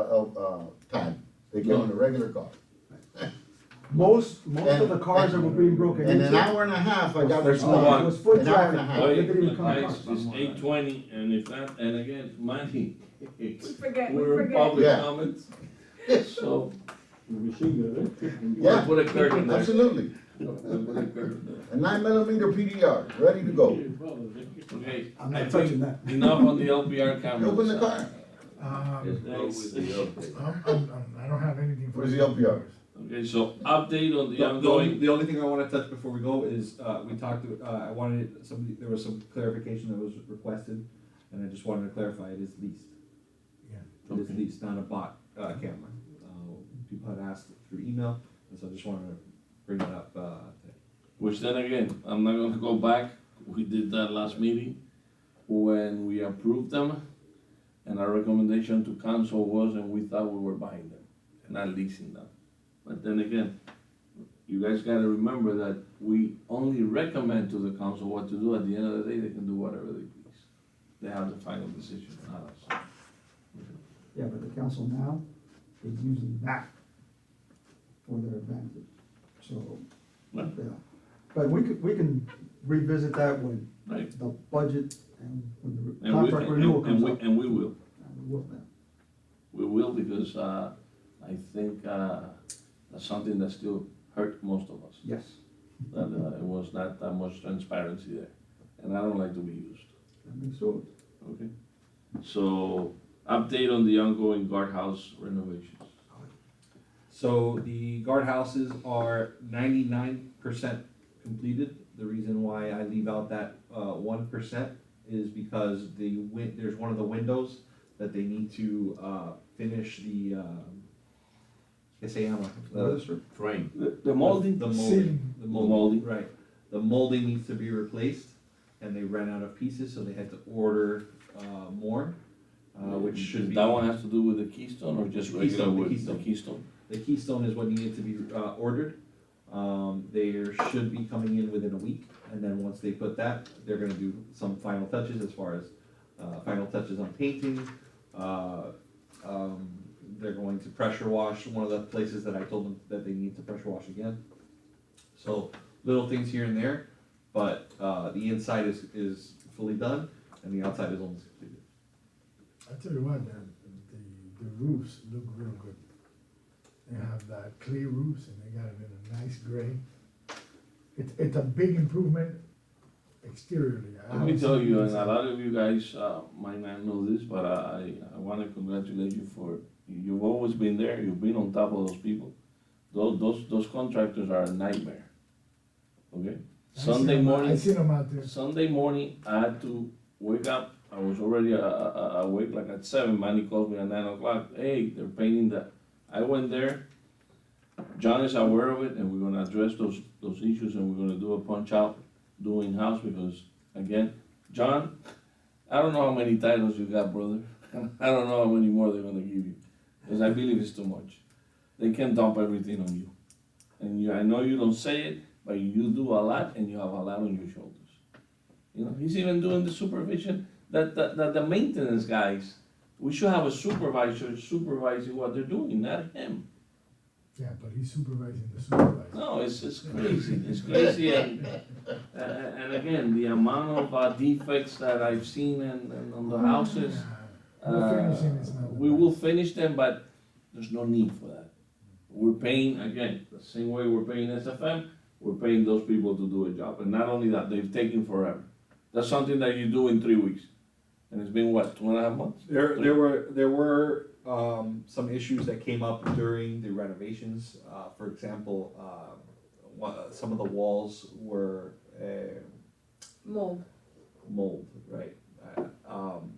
tag. They came with a regular car. Most of the cars that were being broken In into. an hour and a half, I got Let's a move on. It was foot An hour and traffic. a half. They Wait, didn't even come guys, across. it's 8:20, and if that, and again, money. We forget, We're in public Yeah. comments, so Machine gun, right? Yeah. we'll put a curtain there. Absolutely. We'll put a curtain there. A 9mm PDR, ready to go. Okay, I'm I not think touching that. enough on the LPR cameras. Open the car. I don't have anything for Where's the you. LPR? Okay, so update on the The ongoing, only thing I wanna touch before we go is, we talked, I wanted there was some clarification that was requested, and I just wanted to clarify, it is leased. Yeah. It is Okay. leased, not a bought, camera. People had asked through email, and so I just wanted to bring that up, today. which then again, I'm not gonna go back, we did that last meeting, when we approved them, and our recommendation to council was, and we thought we were buying them, not leasing them. But then again, you guys gotta remember that we only recommend to the council what to do. At the end of the day, they can do whatever they please. They have the final decision, not us. Yeah, but the council now is using that for their advantage, so, yeah. Right. But we can revisit that when Right. the budget and when the And we, contract renewal comes up. and we will. And we will then. We will because, I think, that's something that still hurt most of us. Yes, That, it was not that much transparency there, and I don't like to be used, that makes sense. okay? So, update on the ongoing guardhouse renovations. So the guardhouses are 99% completed. The reason why I leave out that 1% is because there's one of the windows that they need to finish the, ¿qué se llama? Frame. The molding? The molding. Ceiling. The Molding. molding, right. The molding needs to be replaced, and they ran out of pieces, so they had to order more, which should be. That one has to do with the keystone or just The regular keystone, the wood? keystone. The keystone. The keystone is what needed to be ordered. They should be coming in within a week, and then once they put that, they're gonna do some final touches as far as final touches on painting. They're going to pressure wash one of the places that I told them that they need to pressure wash again. So little things here and there, but the inside is fully done, and the outside is almost completed. I tell you what, the roofs look real good. They have that clay roofs and they got it in a nice gray. It's a big improvement exteriorly. I Let me haven't tell seen you, this. and a lot of you guys might not know this, but I wanna congratulate you for, you've always been there, you've been on top of those people. Those contractors are a nightmare, okay? I seen Sunday 'em out- morning. I seen them out there. Sunday morning, I had to wake up. I was already awake like at 7. Manny called me at 9 o'clock. Hey, they're painting that. I went there. John is aware of it, and we're gonna address those issues, and we're gonna do a punch out, do in house because again, John, I don't know how many titles you got, brother. I don't know how many more they're gonna give you, because I believe it's too much. They can dump everything on you, and I know you don't say it, but you do a lot, and you have a lot on your shoulders. You know, he's even doing the supervision that the maintenance guys, we should have a supervisor supervising what they're doing, not him. Yeah, but he's supervising the supervisor. No, it's crazy, it's crazy, and again, the amount of defects that I've seen on the houses, The finishing is not. we will finish them, but there's no need for that. We're paying, again, the same way we're paying SFM, we're paying those people to do a job, and not only that, they've taken forever. That's something that you do in 3 weeks, and it's been what, 2.5 months? There were some issues that came up during the renovations. For example, some of the walls were Mold. mold, right?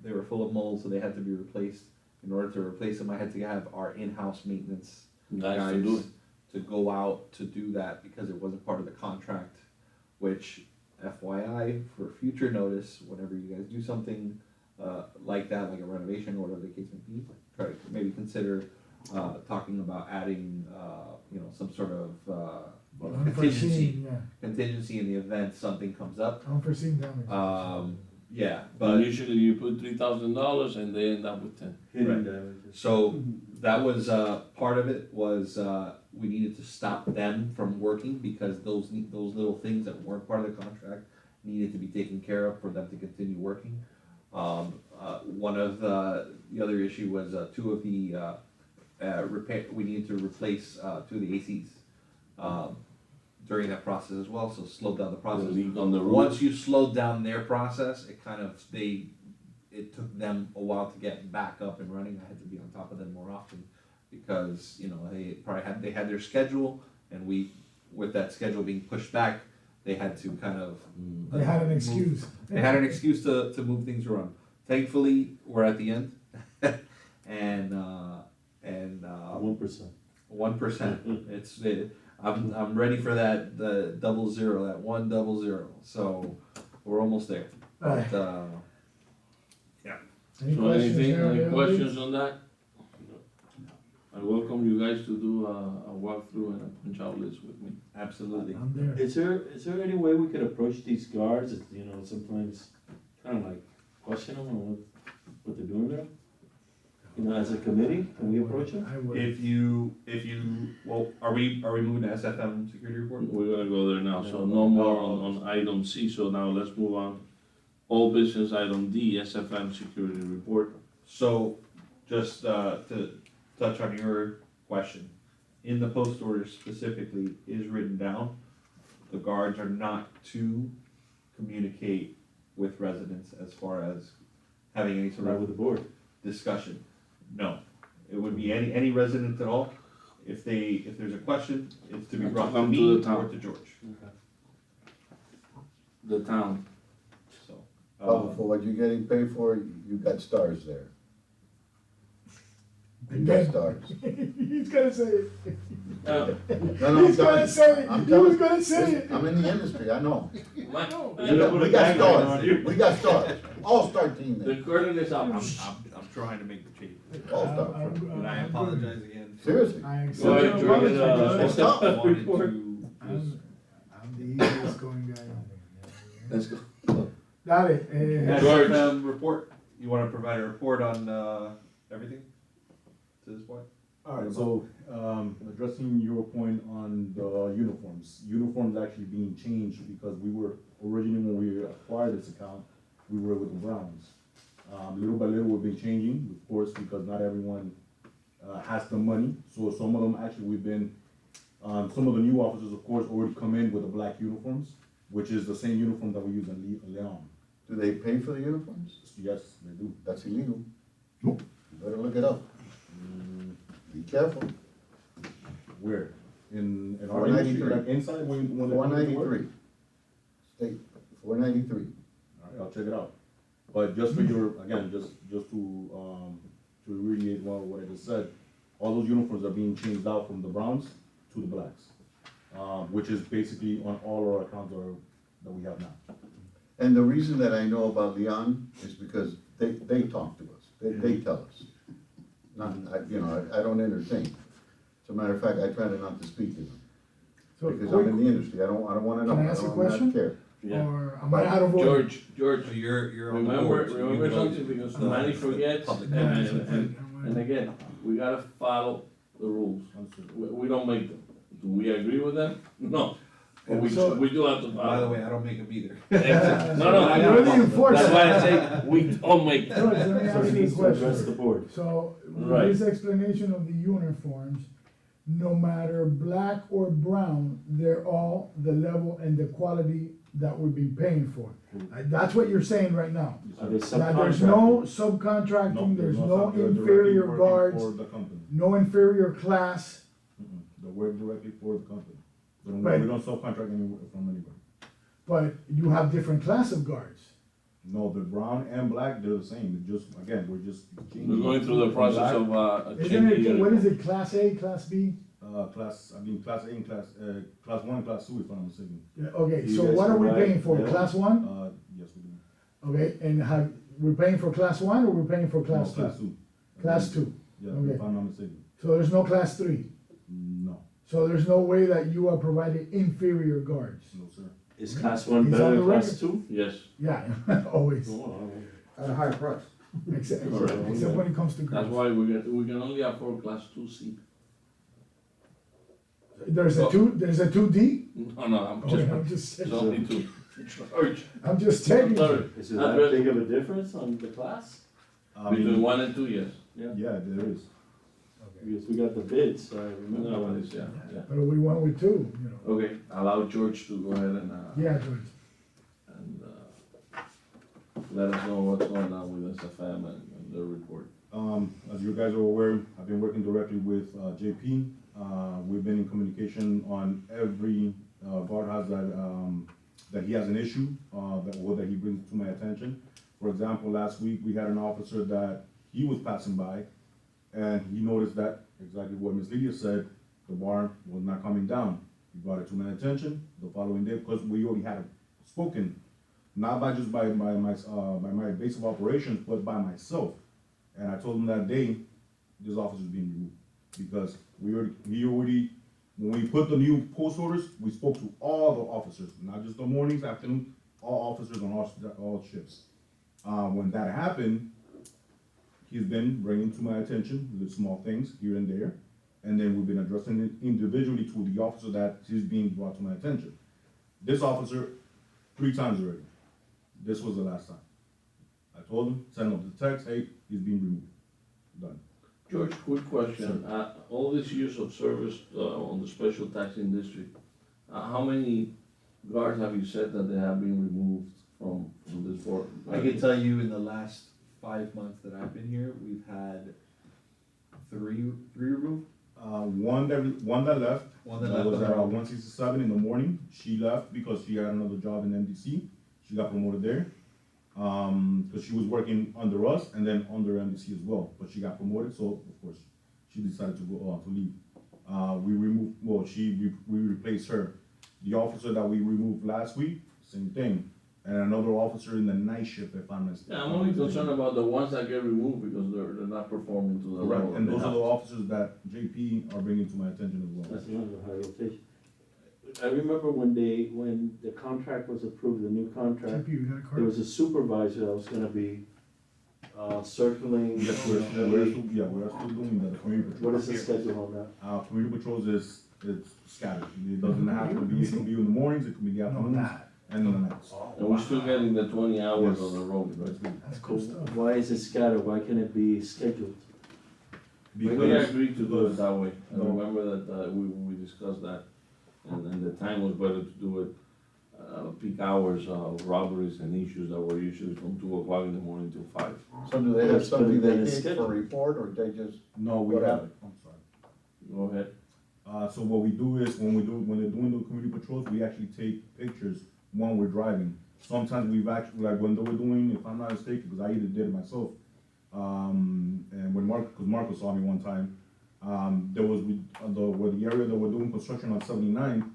They were full of mold, so they had to be replaced. In order to replace them, I had to have our in-house maintenance Guys to do it. to go out to do that because it wasn't part of the contract, which FYI, for future notice, whenever you guys do something like that, like a renovation or whatever the case may be, try to maybe consider talking about adding, some sort of Unforeseen, yeah, contingency in the event something comes up. unforeseen damage. Yeah, But but usually you put $3,000 and they end up with 10. Hidden Right. damages. so that was part of it was we needed to stop them from working because those little things that weren't part of the contract needed to be taken care of for them to continue working. One of the other issue was, two of the, we needed to replace, two of the ACs, during that process as well, so slowed down the The process. leak on the roof. Once you slowed down their process, it kind of, it took them a while to get back up and running. I had to be on top of them more often because, you know, they had their schedule, and with that schedule being pushed back, they had to kind of. They had an excuse. They had an excuse to move things around. Thankfully, we're at the end, and 1%. 1%. I'm ready for the 00, that 100. So we're almost there. But Any So questions anything, there, any Leo? questions on that? I welcome you guys to do a walkthrough and a punch out list with me. absolutely. I'm there. Is there any way we could approach these guards, it's, you know, sometimes kind of like question them on what they're doing there? You know, as a committee, can we approach them? I would. If you, well, are we moving to SFM security report? We're gonna go there now, so no more on item C, so now let's move on. Old business item D, SFM security report. So, just to touch on your question, in the post order specifically is written down, the guards are not to communicate with residents as far as having any sort Right of with the board? discussion. No, it would be any resident at all. If there's a question, it's to be brought to Come to me the town. or to George, The town. so. Oh, for what you're getting paid for, you got stars there. You got Again. stars. He's gonna say it. Uh, No, I'm He's gonna telling say you. it. I'm He was telling gonna say you. it. I'm in the industry, I know. my- We got stars. We got stars. All-star team The there. curtain is up. I'm trying to make the change, All-star. and I apologize again. Seriously. I Go accept ahead, your George, apology. It's tough. I wanted Report. to just I'm the easiest going guy. Let's go. Got it. George. SFM report, you wanna provide a report on, everything to this point? Alright, so, addressing your point on the uniforms actually being changed because we were, originally when we acquired this account, we were with the Browns. Little by little, we've been changing, of course, because not everyone, has the money, so some of them actually, we've been, some of the new officers, of course, already come in with the black uniforms, which is the same uniform that we use in Leon. Do they pay for the uniforms? Yes, they do. That's illegal. Nope. You better look it up. Be careful. Where? In our industry, 493. like inside when they come to Four work? ninety-three. State, 493. Alright, I'll check it out. But just for your, again, just to reiterate what I just said, all those uniforms are being changed out from the browns to the blacks. Which is basically on all our accounts that we have now. And the reason that I know about Leon is because they talk to us, they tell us. Not, I don't entertain. As a matter of fact, I try to not to speak to them, So because quick, I'm in the industry, I don't wanna know, Can I I ask a don't question? care. Yeah. or am I out of order? George, So you're on the remember, board, so you remember can always- something, because No, Manny it's the forgets, public No, and, it's and, okay. and again, we gotta follow the rules. We don't make them. Do we agree with them? No. But we do have to follow. By the way, I don't make them either. No, You're the enforcer. that's why I say, we don't make them. George, let me So ask he you a needs to address question. the board. So, with Right. this explanation of the uniforms, no matter black or brown, they're all the level and the quality that we've been paying for. That's what you're saying right now. Are they That there's no subcontracted? subcontracting, there's no they're directly inferior working guards, For the company. no inferior class. They work directly for the company. We But- don't subcontract from anybody. But you have different class of guards. No, the brown and black, they're the same, it's just, again, we're just. We're going through the process of, Isn't changing it, what is uniform. it, class A, class B? Class A and class 1 and class 2, if I'm not mistaken. Yeah, okay, You so guys what are we provide paying for, mail? class one? Yes, we do. Okay, and we're paying for class one or we're paying for class No, two? Class 2. Class two, Yeah, okay. if I'm not mistaken. So there's no class three? No, So there's no way that you are providing inferior guards? no, sir. Is class one He's better on than the class record. two? Yes, Yeah, always, At a higher price. except Correct. when it comes to that's girls. why we can only afford class 2C. There's So- there's a 2D? No, I'm Okay, just, I'm just, it's only two. George, I'm just I'm checking. sorry. Is it that big of a difference on the class? I Between mean, 1 and 2, yes. yeah, there is. Because we got the bids, I remember. No, one is, yeah. But we went with 2, you know. Okay, allow George to go ahead and, Yeah, George. and, let us know what's going on with SFM and their report. As you guys are aware, I've been working directly with JP. We've been in communication on every guardhouse that he has an issue, that he brings to my attention. For example, last week, we had an officer that he was passing by, and he noticed that, exactly what Ms. Lydia said, the bar was not coming down. He brought it to my attention the following day, because we already had spoken, not by just by my base of operations, but by myself. And I told him that day, this officer is being removed, because when we put the new post orders, we spoke to all the officers, not just the mornings, afternoon, all officers on all shifts. When that happened, he's been bringing to my attention the small things here and there, and then we've been addressing it individually to the officer that is being brought to my attention. This officer, 3 times already. This was the last time. I told him, send him the text, hey, he's being removed. Done. George, quick question. All these years of service on the special taxing district, how many guards have you said that they have been removed from this board? I can tell you in the last 5 months that I've been here, we've had three removed. One that left. One that That left was on at her own. 167 in the morning. She left because she had another job in MDC. She got promoted there. Because she was working under us and then under MDC as well. But she got promoted, so of course she decided to go to leave. We replaced her. The officer that we removed last week, same thing. And another officer in the night shift, if I'm mistaken. Yeah, I'm only concerned about the ones that get removed because they're not performing to the Correct, level. and they those are have. the officers that JP are bringing to my attention as well. That's another high rotation. I remember when the contract was approved, the new contract, JP, you got a there card? was a supervisor that was gonna be, circling. Yes, we're still doing that, community patrol. What is the schedule on that? Community patrols it's scattered. It doesn't have to be, it can be in the mornings, it can be in the afternoons, and in the nights. And we're still getting the 20 hours Yes. on the road, right? That's cool stuff. Why is it scattered? Why can't it be scheduled? We Because, agreed to do it that way. I No. remember that we discussed that. And the time was better to do it peak hours of robberies and issues that were usually from 2 o'clock in the morning till 5. So do they have Let's put something it they in a need schedule. for report, or they just, no, we What have, happened? I'm sorry. Go ahead. So what we do is, when they're doing the community patrols, we actually take pictures when we're driving. Sometimes we've actually, like when they were doing, if I'm not mistaken, because I either did it myself, and when Marco saw me one time, there was, where the area that we're doing construction on 79th,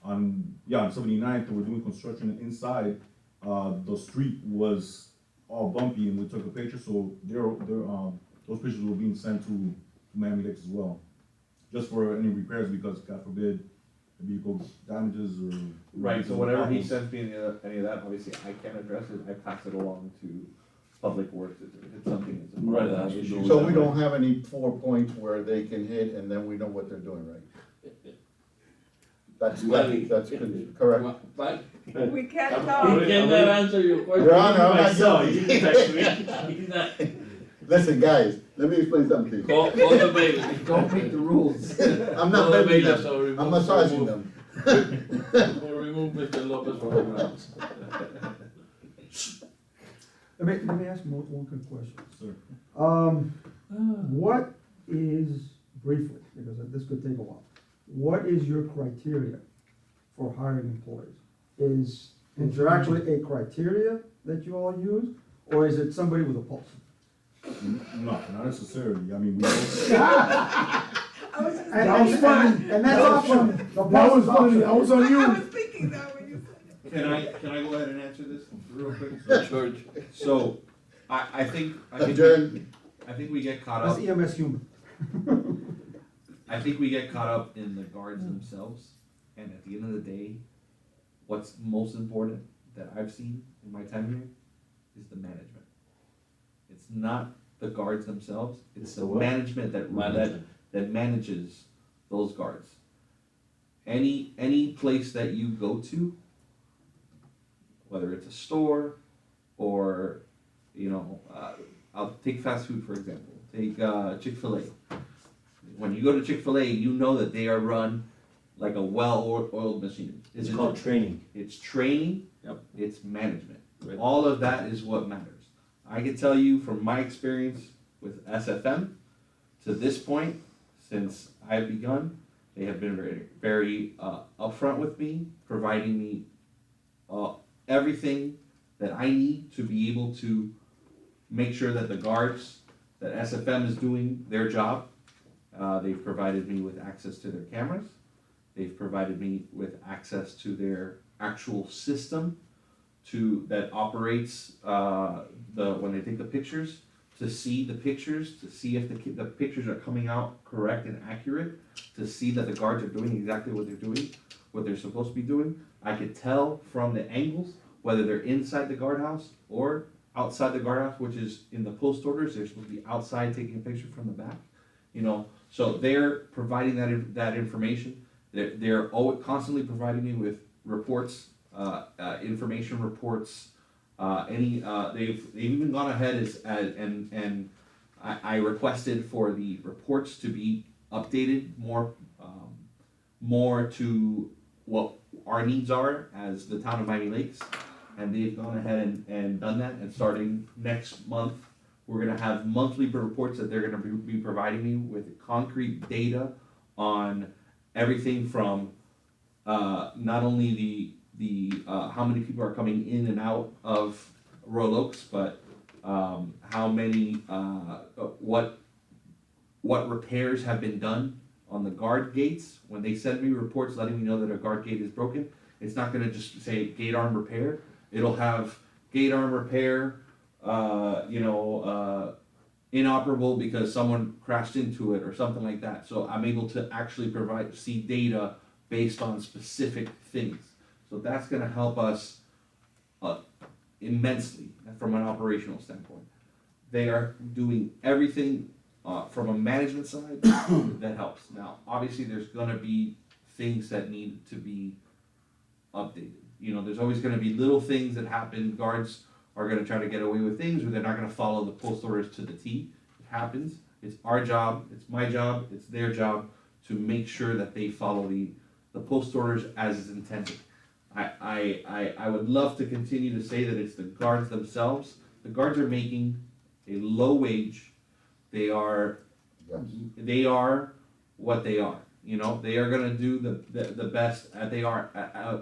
on 79th, they were doing construction inside, the street was all bumpy, and we took a picture, so those pictures were being sent to Miami Lakes as well. Just for any repairs, because God forbid, the vehicle damages or. Right, so whenever he sends me any of that, obviously I can't address it, I pass it along to Public Works, if it's something that's. a Right, problem, that's issue. what so we don't have any 4 points where they can hit and then we know what they're doing, right? That's correct. But We can't he talk. cannot answer your question. Your Honor, I'm not Myself, guilty. he can text me. He's not. Listen, guys, let me explain something to you. Call the bailiff. Don't make the rules. I'm Call not the bending bailiff, them, so remove- I'm massaging remove- them. We'll remove Mr. Lopez from the grounds. Let me ask one quick question. Sir. What is, briefly, because this could take a while, what is your criteria for hiring employees? Is there actually a criteria that you all use, or is it somebody with a pulse? No, not necessarily, I mean, we don't. I was just And that was thinking funny, and that's optional. The That was pulse is funny, optional. I was on I you. was thinking that when you said it. Can I go ahead and answer this real quick? George. So, I think Adjourn. we get caught That's up, EMS humor. I think we get caught up in the guards themselves, and at the end of the day, what's most important that I've seen in my time here is the management. It's not the guards themselves, it's the the what? management that Management. manages those guards. any place that you go to, whether it's a store or, you know, I'll take fast food for example. Take Chick-fil-A. When you go to Chick-fil-A, you know that they are run like a well-oiled machine. It's called training. It's training. Yep. It's management. Right. All of that is what matters. I can tell you from my experience with SFM to this point, since I've begun, they have been very, very upfront with me, providing me everything that I need to be able to make sure that the guards, that SFM is doing their job. They've provided me with access to their cameras. They've provided me with access to their actual system that operates when they take the pictures, to see the pictures, to see if the pictures are coming out correct and accurate, to see that the guards are doing exactly what they're doing, what they're supposed to be doing. I could tell from the angles whether they're inside the guardhouse or outside the guardhouse, which is in the post orders. They're supposed to be outside taking a picture from the back, you know. So they're providing that information. They're always constantly providing me with reports, information reports. They've even gone ahead and I requested for the reports to be updated more to what our needs are as the town of Miami Lakes, and they've gone ahead and done that. And starting next month, we're gonna have monthly reports that they're gonna be providing me with concrete data on everything from not only the how many people are coming in and out of Royal Oaks, but how many what repairs have been done on the guard gates. When they send me reports letting me know that a guard gate is broken, it's not gonna just say gate arm repair. It'll have gate arm repair, inoperable because someone crashed into it or something like that. So I'm able to actually see data based on specific things. So that's gonna help us immensely from an operational standpoint. They are doing everything from a management side that helps. Now, obviously, there's gonna be things that need to be updated. You know, there's always gonna be little things that happen. Guards are gonna try to get away with things, or they're not gonna follow the post orders to the T. It happens. It's our job, it's my job, it's their job to make sure that they follow the post orders as is intended. I would love to continue to say that it's the guards themselves. The guards are making a low wage. They are what they are. You know, they are gonna do the best they are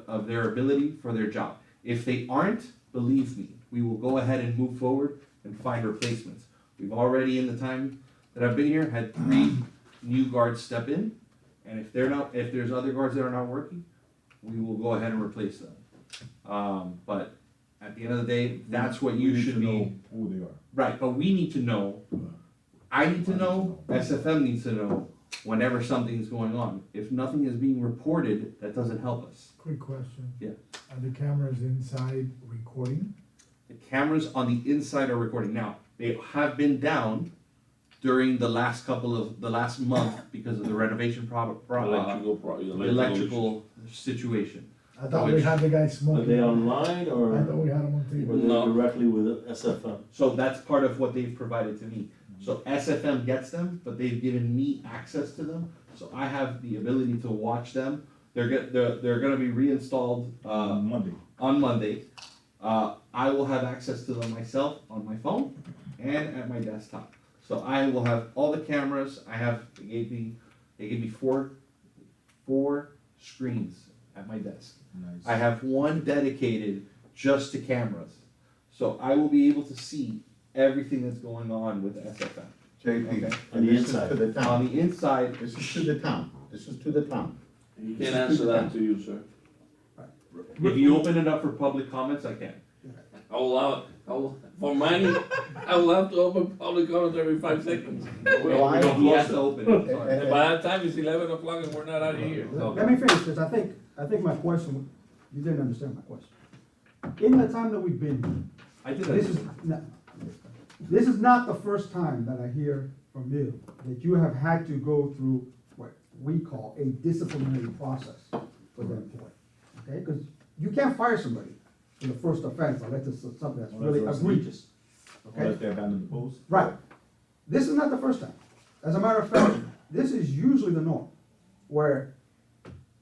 of their ability for their job. If they aren't, believe me, we will go ahead and move forward and find replacements. We've already, in the time that I've been here, had 3 new guards step in, and if there's other guards that are not working, we will go ahead and replace them. But at the end of the day, that's what you should know be. who they are. Right, but we need to know, I need to know, SFM needs to know whenever something's going on. If nothing is being reported, that doesn't help us. Quick question. Yeah. Are the cameras inside recording? The cameras on the inside are recording. Now, they have been down during the last month because of the renovation electrical situation. I thought we had the guy Are smoking. they online I or thought we had him on or TV. they No. directly with SFM? So that's part of what they've provided to me. So SFM gets them, but they've given me access to them, so I have the ability to watch them. They're gonna be reinstalled Monday. on Monday. I will have access to them myself on my phone and at my desktop. So I will have all the cameras. They gave me four screens at my desk. Nice. I have one dedicated just to cameras. So I will be able to see everything that's going on with SFM. JP, Okay. On and the this is inside. to the On town. the inside, This is to the town. This is to the town. You can't answer that to you, sir. if you open it up for public comments, I can. I will for money, I will have to open public comments every 5 seconds. Well, He has to open it. Sorry. And by that time, it's 11 o'clock and we're not out of here. Let me finish this. I think my question, you didn't understand my question. In the time that we've been here, I did this is, that. no, this is not the first time that I hear from you that you have had to go through, we call a disciplinary process for the employee, okay? Because you can't fire somebody for the first offense unless it's something that's really Unless they're egregious, okay? Unless they abandon the post. Right. This is not the first time. As a matter of fact, this is usually the norm, where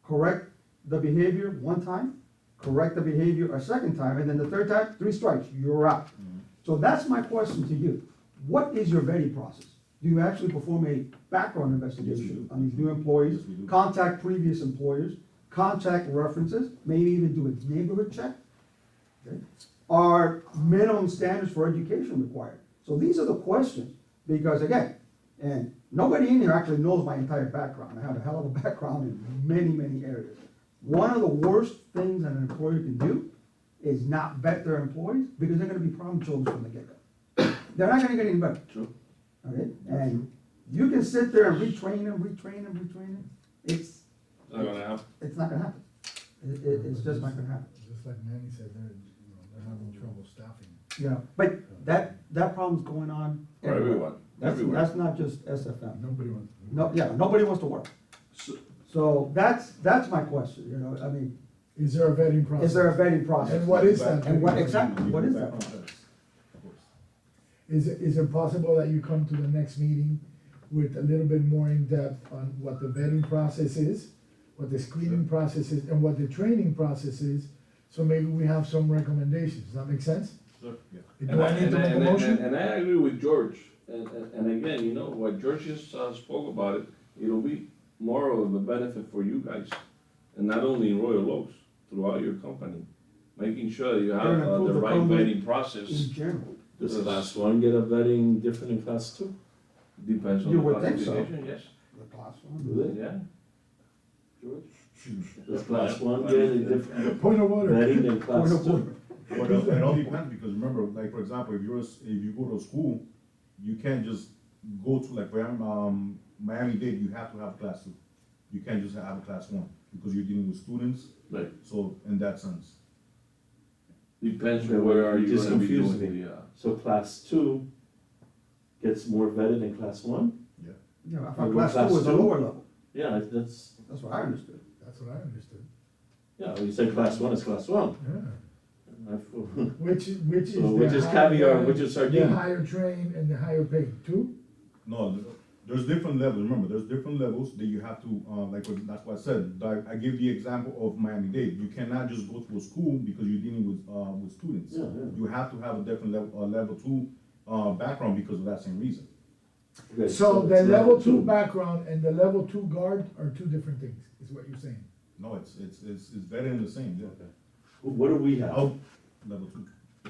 correct the behavior one time, correct the behavior a second time, and then the third time, 3 strikes, you're out. Mm-hmm. So that's my question to you. What is your vetting process? Do you actually perform a background investigation do. on these new employees, Yes, we do. contact previous employers, contact references, maybe even do a neighborhood check? Okay? Are minimum standards for education required? So these are the questions, because again, and nobody in here actually knows my entire background. I have a hell of a background in many, many areas. One of the worst things that an employer can do is not vet their employees, because they're gonna be problem children from the get-go. They're not gonna get any better. True. Okay, and you can sit there and retrain them. It's Not gonna happen. it's not gonna happen. It's just not gonna happen. Just like Manny said, they're having trouble staffing. Yeah, but that problem's going on For everywhere. everyone, everywhere. That's not just SFM. Nobody wants. No, yeah, nobody wants to work. So that's my question, you know, I mean, Is there a vetting process? is there a vetting process? And what is that? And what vetting exactly, what is that? Background checks, of course. Is it possible that you come to the next meeting with a little bit more in-depth on what the vetting process is, what the screening process is, and what the training process is? So maybe we have some recommendations. Does that make sense? Sure, yeah. Do I need to make a motion? And I agree with George, and again, you know, what George just spoke about it, it'll be more of a benefit for you guys, and not only in Royal Oaks, throughout your company, making sure that you have Gonna the improve the right company vetting process, In general, Does class 1 get a vetting different in class 2? depends on You the would think so. classification, yes, the class one. Do they? yeah. George? Does class 1 get a different Point of order. vetting than class Point of 2? order. Well, it all depends, because remember, like, for example, if you go to a school, you can't just go to, like, Miami-Dade, you have to have class 2. You can't just have a class 1, because you're dealing with students, Right, so in that sense. depends Okay, on where are you you just gonna be confused doing me. the, So class 2 gets more vetted than class 1? Yeah, I Or thought class class 2 was a two? lower level. Yeah, that's, That's what I understood. That's what I understood. yeah, when you say class 1, it's class 1. Yeah. I feel- Which is So the which is higher- caviar, which is The sardine? higher trained and the higher paid, too? No, there's different levels, remember, there's different levels that you have to, that's what I said, I give the example of Miami-Dade, you cannot just go to a school because you're dealing with students. Yeah, yeah. You have to have a different level 2, background because of that same reason. Okay, So the it's level 2 background and the level 2 guard are two different things, is what you're saying. No, it's better than the same, yeah. Okay. What do we have? Oh, level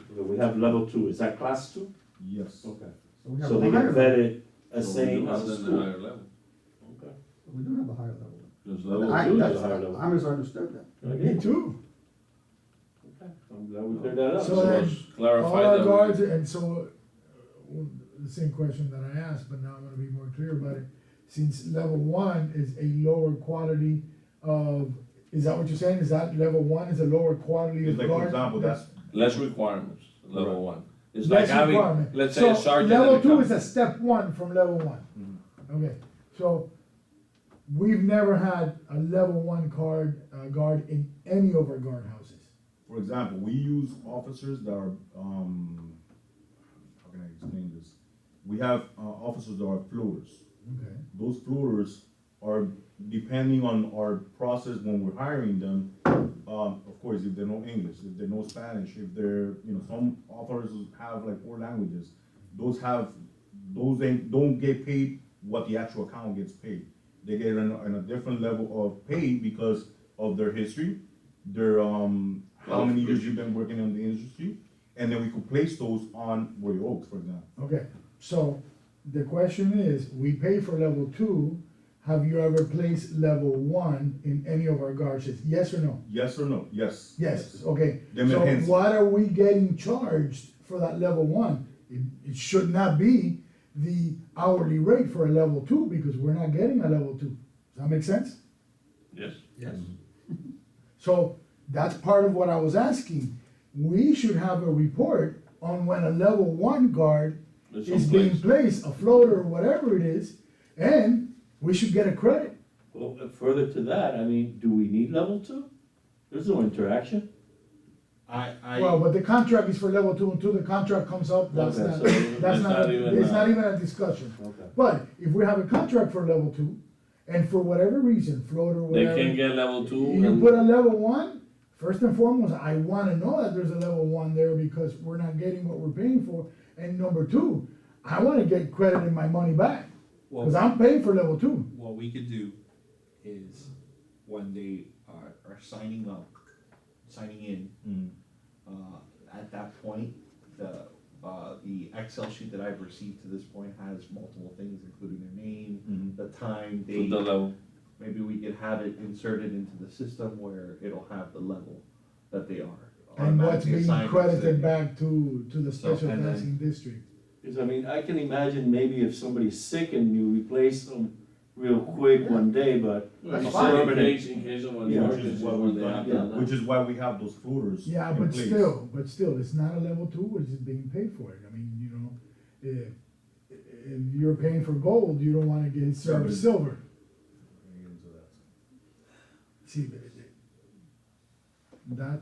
2, We have level 2, is that class 2? yes. Okay. So we have So a they higher get level. vetted as so same we do as have a then the school. higher level. Okay. We do have a higher level. Because I- level 2 is that's- a higher level. I misunderstood that. Okay. Me too. Okay, I'm glad we cleared that up. So So then, let's clarify all our that. guards, and so, the same question that I asked, but now I'm gonna be more clear about it. Since level 1 is a lower quality of, is that what you're saying? Is that level 1 is a lower quality of It's like, for guard? example, that's, Less requirements, level Right. 1. It's like Less having, requirement. let's say a So sergeant. level in the 2 is company. a step 1 from level 1. Okay, so we've never had a level 1 guard in any of our guardhouses. for example, we use officers that are, how can I explain this? We have, officers that are floaters. Okay. Those floaters are, depending on our process when we're hiring them, of course, if they know English, if they know Spanish, if they're, some officers have like 4 languages, those don't get paid what the actual account gets paid. They get in a different level of pay because of their history, their, how many years you've been working in the industry, and then we could place those on Royal Oaks, for example. Okay, so the question is, we pay for level 2, have you ever placed level 1 in any of our guardships? Yes or no? Yes or no? Yes. Yes, okay. Them So enhanced. what are we getting charged for that level 1? It should not be the hourly rate for a level 2 because we're not getting a level 2. Does that make sense? Yes. Yes. So that's part of what I was asking. We should have a report on when a level 1 guard It's is in being place. placed, a floater or whatever it is, and we should get a credit. Well, further to that, I mean, do we need level two? There's no interaction. Well, but the contract is for level two, until the contract comes up, that's Okay, not, so that's it's not, not even, it's not even a discussion. Okay. But if we have a contract for level two, and for whatever reason, float or They whatever. can get level two. You and- put a level one, first and foremost, I wanna know that there's a level one there because we're not getting what we're paying for. And number two, I wanna get credit in my money back, cause I'm paying for level two. What we could do is when they are signing up, signing in, Mm. at that point, the Excel sheet that I've received to this point has multiple things, including their name, Mhm. the time, To date. the level. Maybe we could have it inserted into the system where it'll have the level that they are. And what's automatically being assigned credited to- back to the So, special and then- taxing district. Because I mean, I can imagine maybe if somebody's sick and you replace them real quick one day, but Well, That's in fine. case of an Yeah, Which is emergency, what when we've they have done, done that. which is why we have those floaters Yeah, in but place. still, it's not a level two, which is being paid for it. I mean, you know, if you're paying for gold, you don't wanna get served but- silver. Getting into that. See, that,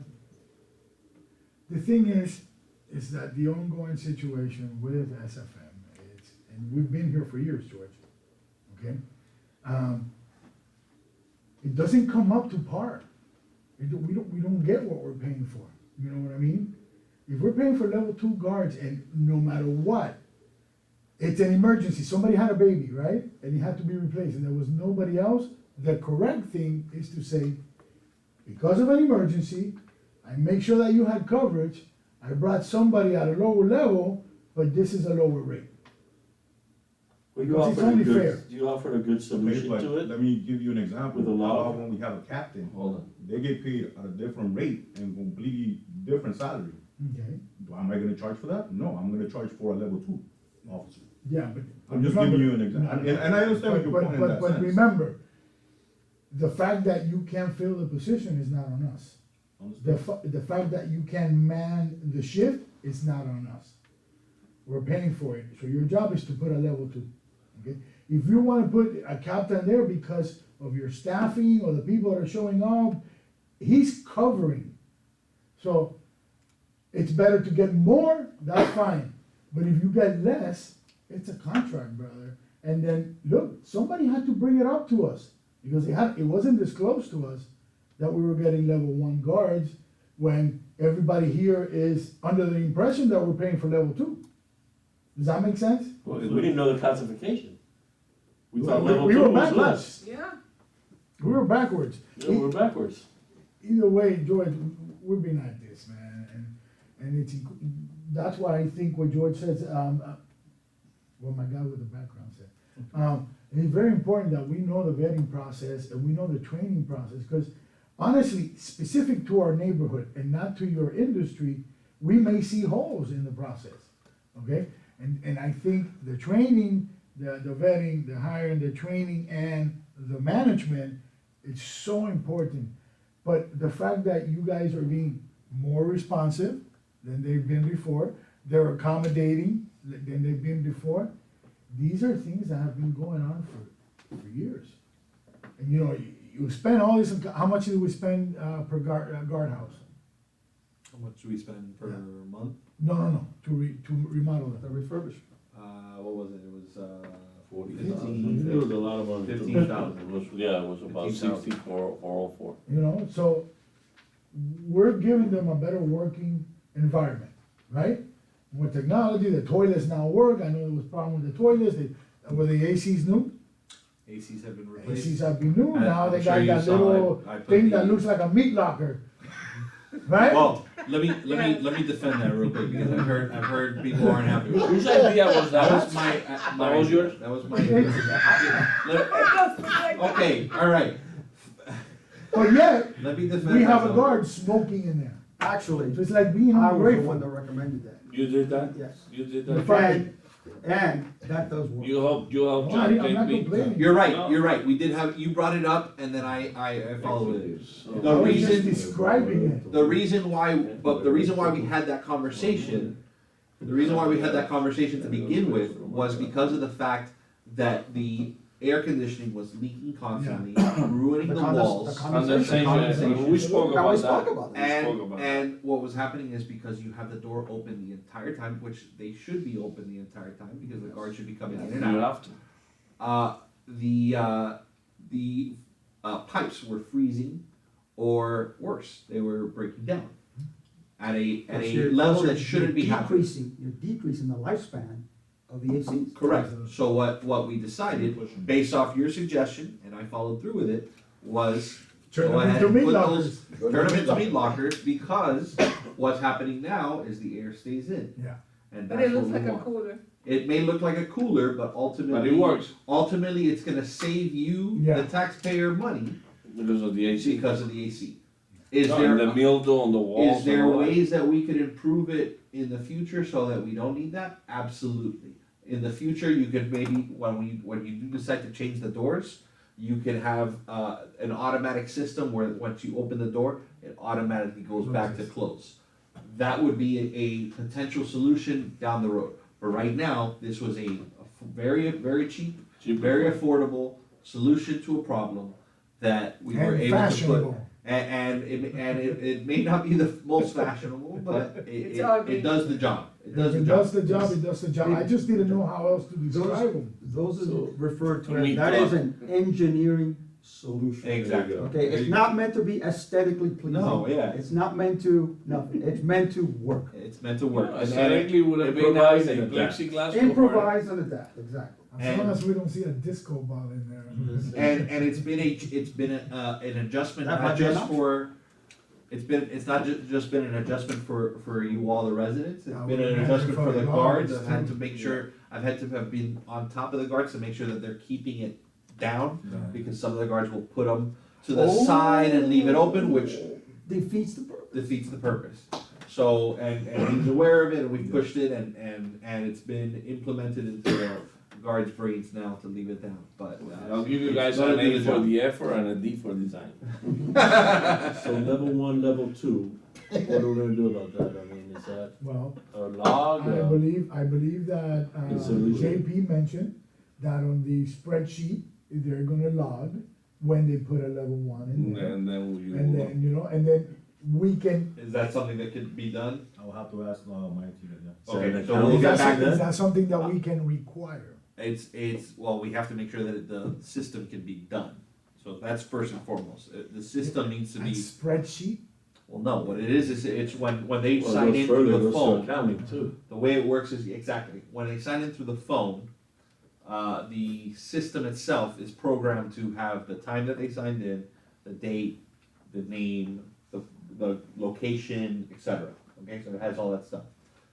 the thing is that the ongoing situation with SFM, and we've been here for years, George, okay? It doesn't come up to par. We don't get what we're paying for, you know what I mean? If we're paying for level two guards and no matter what, it's an emergency, somebody had a baby, right? And he had to be replaced and there was nobody else, the correct thing is to say, because of an emergency, I make sure that you had coverage, I brought somebody at a lower level, but this is a lower rate. well, you Because it's offered a only good, fair. you offered a good Okay, solution but to it. let me give you an example. With a How lot about of- when we have a captain? Hold on. They get paid at a different rate and completely different salary. Okay, Am I gonna charge for that? No, I'm gonna charge for a level two officer. yeah, but. I'm just remember- giving you an example. No, no, And I understand what but- your point in but- that But sense. remember, the fact that you can't fill the position is not on us. Understood. The fact that you can man the shift is not on us. We're paying for it, so your job is to put a level two, okay? If you wanna put a captain there because of your staffing or the people that are showing up, he's covering. So, it's better to get more, that's fine, but if you get less, it's a contract, brother. And then, look, somebody had to bring it up to us, because it wasn't disclosed to us that we were getting level one guards, when everybody here is under the impression that we're paying for level two. Does that make sense? Well, we didn't know the classification. We thought We- level we two were was backwards. less. Yeah, We were backwards. Yeah, we're backwards. Either way, George, we've been at this, man, and it's, that's why I think what George says, what my guy with the background said. It's very important that we know the vetting process and we know the training process, because honestly, specific to our neighborhood and not to your industry, we may see holes in the process, okay? And I think the training, the vetting, the hiring, the training, and the management, it's so important. But the fact that you guys are being more responsive than they've been before, they're accommodating than they've been before, these are things that have been going on for years. And you know, you spend all this, how much did we spend per guardhouse? How much do we spend per month? No, to remodel The it. refurbishment. What was it? It was, 40,000. It was a lot of money. 15,000. It was, yeah, it was about 15,000. 64,404. You know, so we're giving them a better working environment, right? With technology, the toilets now work. I know there was a problem with the toilets. Were the ACs new? ACs have been replaced. ACs have been new. And Now they I'm got sure you that saw little I put thing the- that looks like a meat locker, right? Well, let me defend that real quick, because I've heard people aren't happy with it. Whose idea was That that? was my. That was yours? That was my. it goes like Okay, all right. But yet, Let me defend. we have a myself. guard smoking in there. Actually, So it's like being I was the one ungrateful. that recommended that, You did that? yes. You did The that? fact- And that does work. You helped No, John I'm take not me. complaining. You're right, we did have, you brought it up, and then I followed with it. So- The I was just reason- describing it. The reason why we had that conversation, to begin with, was because of the fact that air conditioning was leaking constantly, ruining the walls. Condensation, we spoke Now, we about spoke that. about that. We spoke about that. And what was happening is because you have the door open the entire time, which they should be open the entire time, because the guards should be coming in and You out. have to. The pipes were freezing, or worse, they were breaking down at a level that shouldn't be happening. You're decreasing the lifespan of the ACs. Correct. So what we decided, based off your suggestion, and I followed through with it, was Turn go them ahead into and meat put lockers. those, turn them into meat lockers, because what's happening now is the air stays in. Yeah. And But that's it what looks we like a want. cooler. It may look like a cooler, but ultimately. But it works Ultimately, it's gonna save you, Yeah. the taxpayer, money because of the AC. because of the AC. Is No, and the there, mildew on the walls. is there and all that. ways that we could improve it in the future so that we don't need that? Absolutely. In the future, you could maybe, when you do decide to change the doors, you can have, an automatic system where once you open the door, it automatically goes back to close. That would be a potential solution down the road. But right now, this was a very, very cheap, very affordable solution to a problem that we were And able to put. fashionable. And it may not be the most fashionable, but It's ugly. it does the job. It does the It job. does the job, it does the job. I just didn't know how else to describe them. Those are referred to, We as that thought- is an engineering solution. Exactly. Okay, it's not meant to be aesthetically pleasing. No, yeah. It's not meant to, nothing, it's meant to work. It's meant to work. Aesthetically would have been nice, a Improvising adapt. plexiglass. door. Improvise and adapt, exactly. As long as we don't see a disco ball in there. And it's been an adjustment, That not might be an just option. for, it's not just been an adjustment for you all, the residents, it's That been would an be adjustment for for the the guards, guards, I've had too. to make sure, I've had to have been on top of the guards to make sure that they're keeping it down, because some of the guards will put them to the side and leave it open, which Defeats the purpose. defeats the purpose. So, and he's aware of it, and we've pushed it, and it's been implemented into the guards' brains now to leave it down, but. I'll give you it's guys gonna an do A the for job. the effort and a D for design. So level 1, level 2, what are we gonna do about that? I mean, is that Well, a log? I believe that, It's a legit- JP mentioned that on the spreadsheet, they're gonna log when they put a level one in there. And then And then, and then we can, Is that something that could be done? I will have to ask, my team, yeah. Okay, an so account- we'll is get that back something, to is that something that we can require? well, we have to make sure that the system can be done. So that's first and foremost. The system needs to A be, spreadsheet? well, no, what it is it's when they Well, it sign goes in further, through it the goes to phone, accounting too. the way it works is, exactly, when they sign in through the phone, the system itself is programmed to have the time that they signed in, the date, the name, the location, etc. Okay, so it has all that stuff.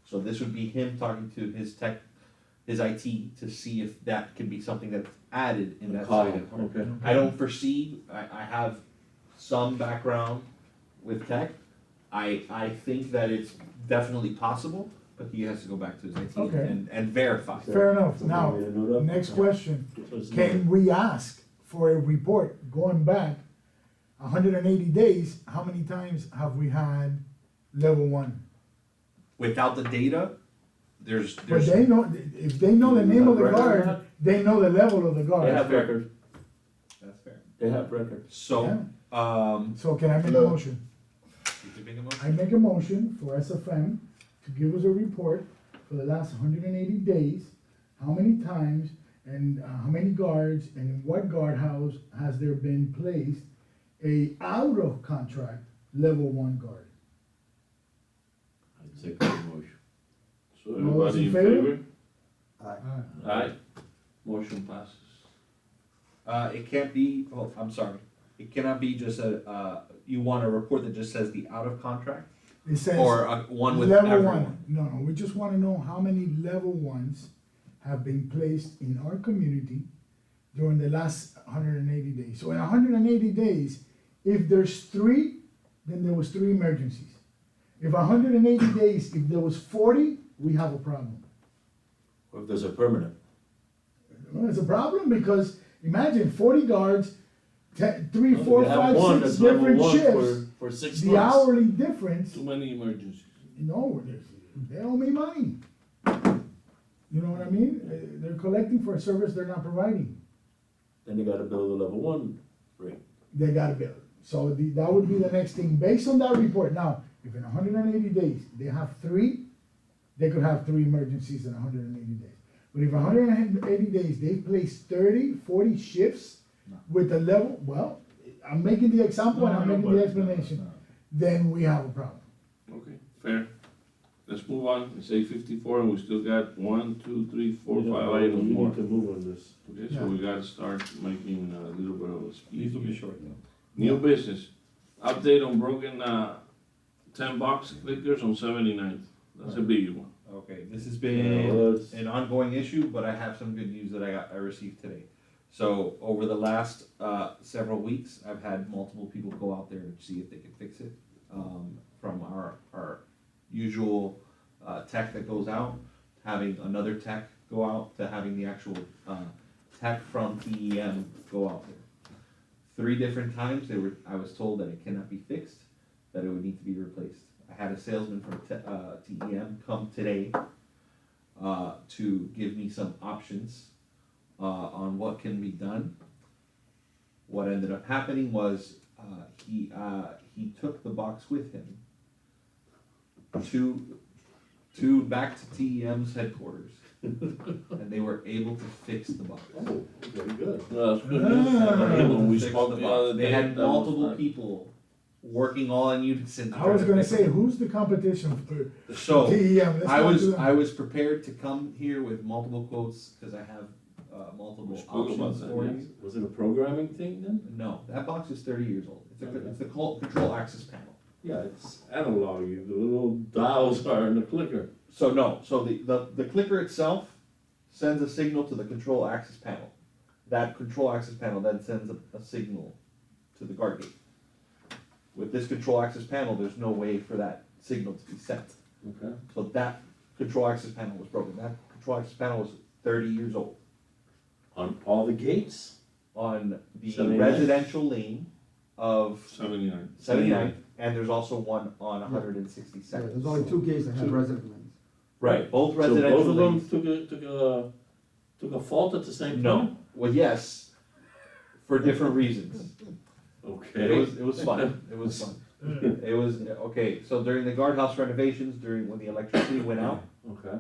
So this would be him talking to his IT to see if that can be something that's added in that second part. Okay. I don't foresee, I have some background with tech. I think that it's definitely possible, but he has to go back to his IT Okay. and verify. Fair enough. Something Now, we didn't know that? next question. So it's Can we ask for a report going back 180 days? How many times have we had level one? Without the data, there's, But they know, if they know the name of the Record of guard, that? they know the level of the They guard. have record, that's fair. they have record. So, So can I make a Hello. motion? you can make a motion? I make a motion for SFM to give us a report for the last 180 days, how many times and how many guards and in what guardhouse has there been placed a out of contract level one guard. I'd second the motion. So All those everybody in in favor? favor? Aye. Motion passes. It can't be, oh, I'm sorry, it cannot be just you want a report that just says the out of contract? It says Or one with level everyone? one. No, we just wanna know how many level ones have been placed in our community during the last 180 days. So in 180 days, if there's 3, then there was 3 emergencies. If 180 days, if there was 40, we have a problem. Or if there's a permanent. Well, it's a problem because imagine 40 guards, 3, Well, 4, you have 5, one 6 that's level different one shifts. For 6 The months. hourly difference, Too many emergencies. you know, they owe me money. You know what I mean? They're collecting for a service they're not providing. then they gotta build a level one ring. They gotta build it. So that would be the next thing, based on that report. Now, if in 180 days, they have three, they could have three emergencies in 180 days. But if 180 days, they place 30, 40 shifts with the level, well, I'm making the example and I'm making the explanation, then we have a problem. Okay, fair. Let's move on, it's 8:54 and we still got 1, 2, 3, 4, 5 items We more. need to move on this. Okay, so Yeah. we gotta start making a little bit of a speed. These will be here. short though. New business, update on broken, 10-box clickers on 79th. That's a biggie one. Okay, this has Yeah, been let's- an ongoing issue, but I have some good news that I received today. So over the last several weeks, I've had multiple people go out there and see if they can fix it. From our usual tech that goes out, having another tech go out, to having the actual tech from TEM go out there. 3 different times I was told that it cannot be fixed, that it would need to be replaced. I had a salesman from TEM come today to give me some options on what can be done. What ended up happening was he took the box with him to back to TEM's headquarters, and they were able to fix the box. Oh, very good. Well, that's good news. When we Fix spoke the the box. other They day. had that was multiple not- people working all in unison. to I try was to gonna fix say, it. who's the competition for So, TEM? Let's I talk was to them. I was prepared to come here with multiple quotes, cause I have multiple We spoke about options that, for yes. you. Was it a programming thing then? No, that box is 30 years old. Okay. It's the control access panel. Yeah, it's analog, the little dials are in the clicker. So no, so the clicker itself sends a signal to the control access panel. That control access panel then sends a signal to the guard gate. With this control access panel, there's no way for that signal to be sent. Okay. So that control access panel was broken. That control access panel was 30 years old. On all the gates? On the 79th? residential lane of 79. 79th, and there's also one on Yeah, 162nd. there's only 2 gates that have Two. resident lanes. Right, both So residential both of them lanes. took a fault at the same time? No, well, yes, for different reasons. Okay. It was fun, it was fun. It was, okay, so during the guardhouse renovations, when the electricity went out, Okay.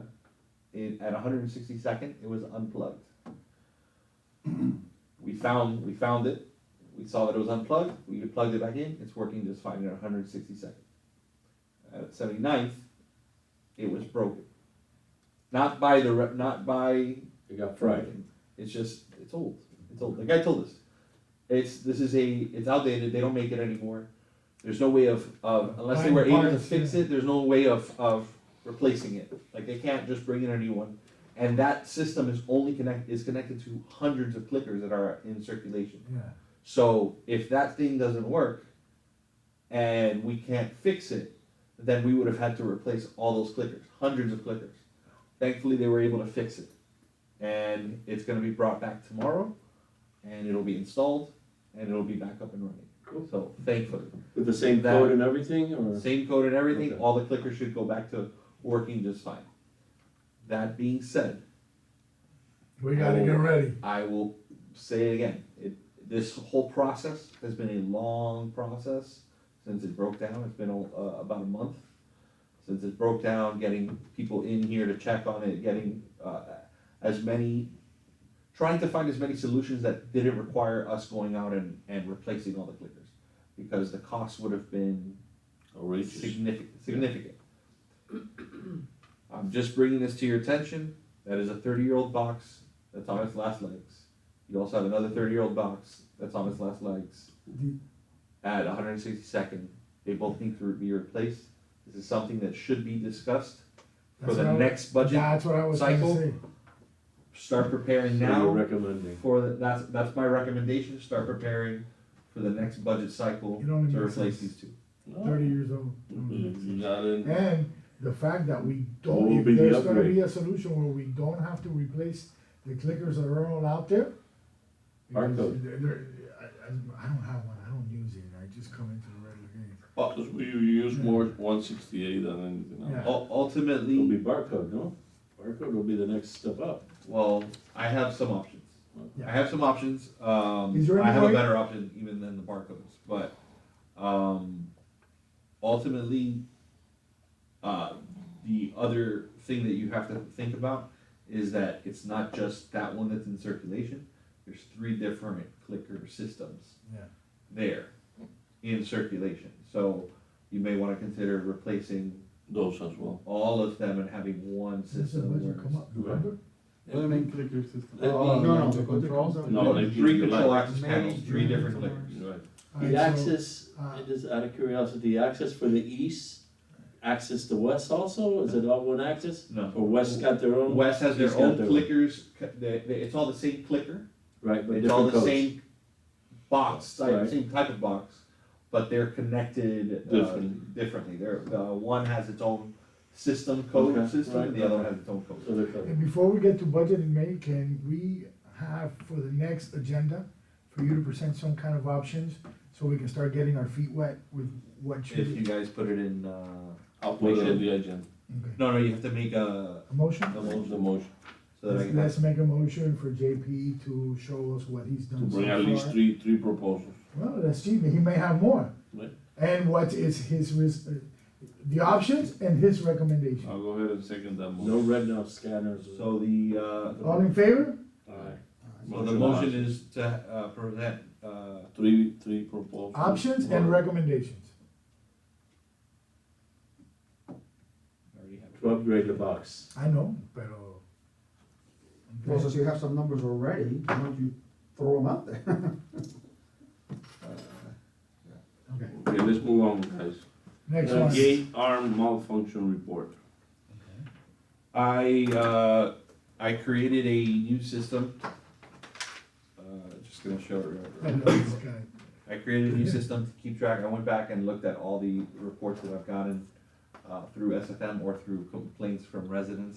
at 162nd, it was unplugged. We found it, we saw that it was unplugged, we plugged it back in, it's working just fine at 162nd. At 79th, it was broken. Not by It got fried. it's just, it's old, the guy told us. It's outdated, they don't make it anymore. There's no way of, unless they were able to Parts, fix yeah. it, there's no way of replacing it. Like, they can't just bring in a new one. And that system is connected to hundreds of clickers that are in circulation. Yeah. So if that thing doesn't work and we can't fix it, then we would have had to replace all those clickers, hundreds of clickers. Thankfully, they were able to fix it. And it's gonna be brought back tomorrow, and it'll be installed, and it'll be back up and running. Cool. So thankfully, With the same That- code and everything, or? same code and everything, Okay. all the clickers should go back to working just fine. That being said, We gotta get ready. I will say it again, this whole process has been a long process since it broke down. It's been about a month since it broke down, getting people in here to check on it, getting trying to find as many solutions that didn't require us going out and replacing all the clickers, because the cost would have been Outrageous. significant. I'm just bringing this to your attention. That is a 30-year-old box that's on its last legs. You also have another 30-year-old box that's on its last legs at 162nd. They both need to be replaced. This is something that should be discussed for That's the what I- next budget. That's what I was gonna cycle. say. Start preparing So now you're recommending? that's my recommendation. Start preparing for the next budget cycle It only to makes replace sense. these two. 30 years old. You got it. And the fact that we What don't, will if be the there's gonna upgrade? be a solution where we don't have to replace the clickers that are all out there. because Barcode. I don't have one, I don't use it, I just come into the regular game. Because we use more 168 than anything else. Yeah. It'll Ultimately, be barcode, no? Barcode will be the next step up. well, I have some options. I have some options, Is there I any have a way- better option even than the barcodes, but, ultimately, the other thing that you have to think about is that it's not just that one that's in circulation, there's 3 different clicker systems Yeah. there in circulation, so you may wanna consider replacing Those as well. all of them and having one Does the system budget where come up, remember? What do you mean clicker system? Let Oh, me- no, the controls? No, like three you control like. access panels, 3 different clickers. Right. The Alright, so, access, uh, just out of curiosity, access for the east, access to west also, is it all one access? No. Or west got their own? West has their East got own their clickers, it's all the same clicker, Right, but it's all different the codes. same box, type, Right. same type of box, but they're connected differently. One has its own system code Okay, system, and right, the other okay. has its own code. So they're covered. And before we get to budget in May, can we have for the next agenda, for you to present some kind of options, so we can start getting our feet wet with what If you should, guys put it in, I'll put it on the agenda, okay. no, you have to make a A motion? the motion, so that I can. Let's make a motion for JP to show us what he's to done so bring at least far. three proposals. Well, that's cheap, he may have more. Right. And what is the options and his recommendation. I'll go ahead and second that No motion. retinal scanners. So the, All in favor? Alright. so the motion is to, present, Three proposals. Options and recommendations. I already have. To upgrade the box. I know, pero. Well, since you have some numbers already, why don't you throw them out there? Okay, Okay, let's move on, guys. next one. Gate arm malfunction report. I created a new system. Just gonna show it I right. know this guy. I created a new system to keep track. I went back and looked at all the reports that I've gotten through SFM or through complaints from residents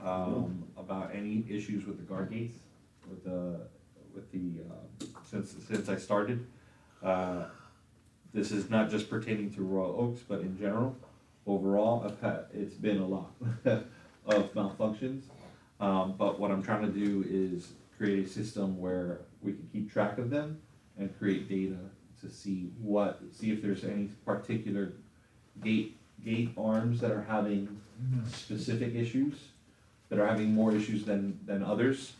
about any issues with the guard gates, since I started. This is not just pertaining to Royal Oaks, but in general. Overall, it's been a lot of malfunctions. But what I'm trying to do is create a system where we can keep track of them and create data to see if there's any particular gate arms that are having specific issues, that are having more issues than others.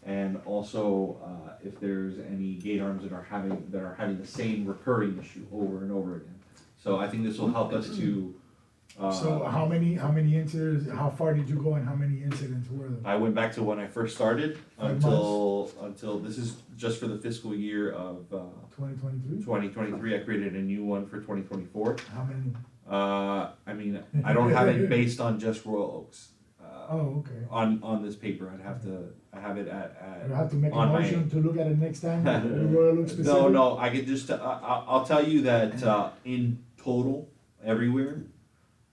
And also, if there's any gate arms that are having the same recurring issue over and over again. So I think this will help us to. So how many incidents, how far did you go and how many incidents were there? I went back to when I first started 5 until this is just for the fiscal year of 2023? 2023. I created a new one for 2024. How many? I mean, I don't have it based on just Royal Oaks. Oh, okay. On this paper, I have it You have to make a on my- motion to look at it next time, the Royal Oak specific? No, I could just, I'll tell you that, in total, everywhere,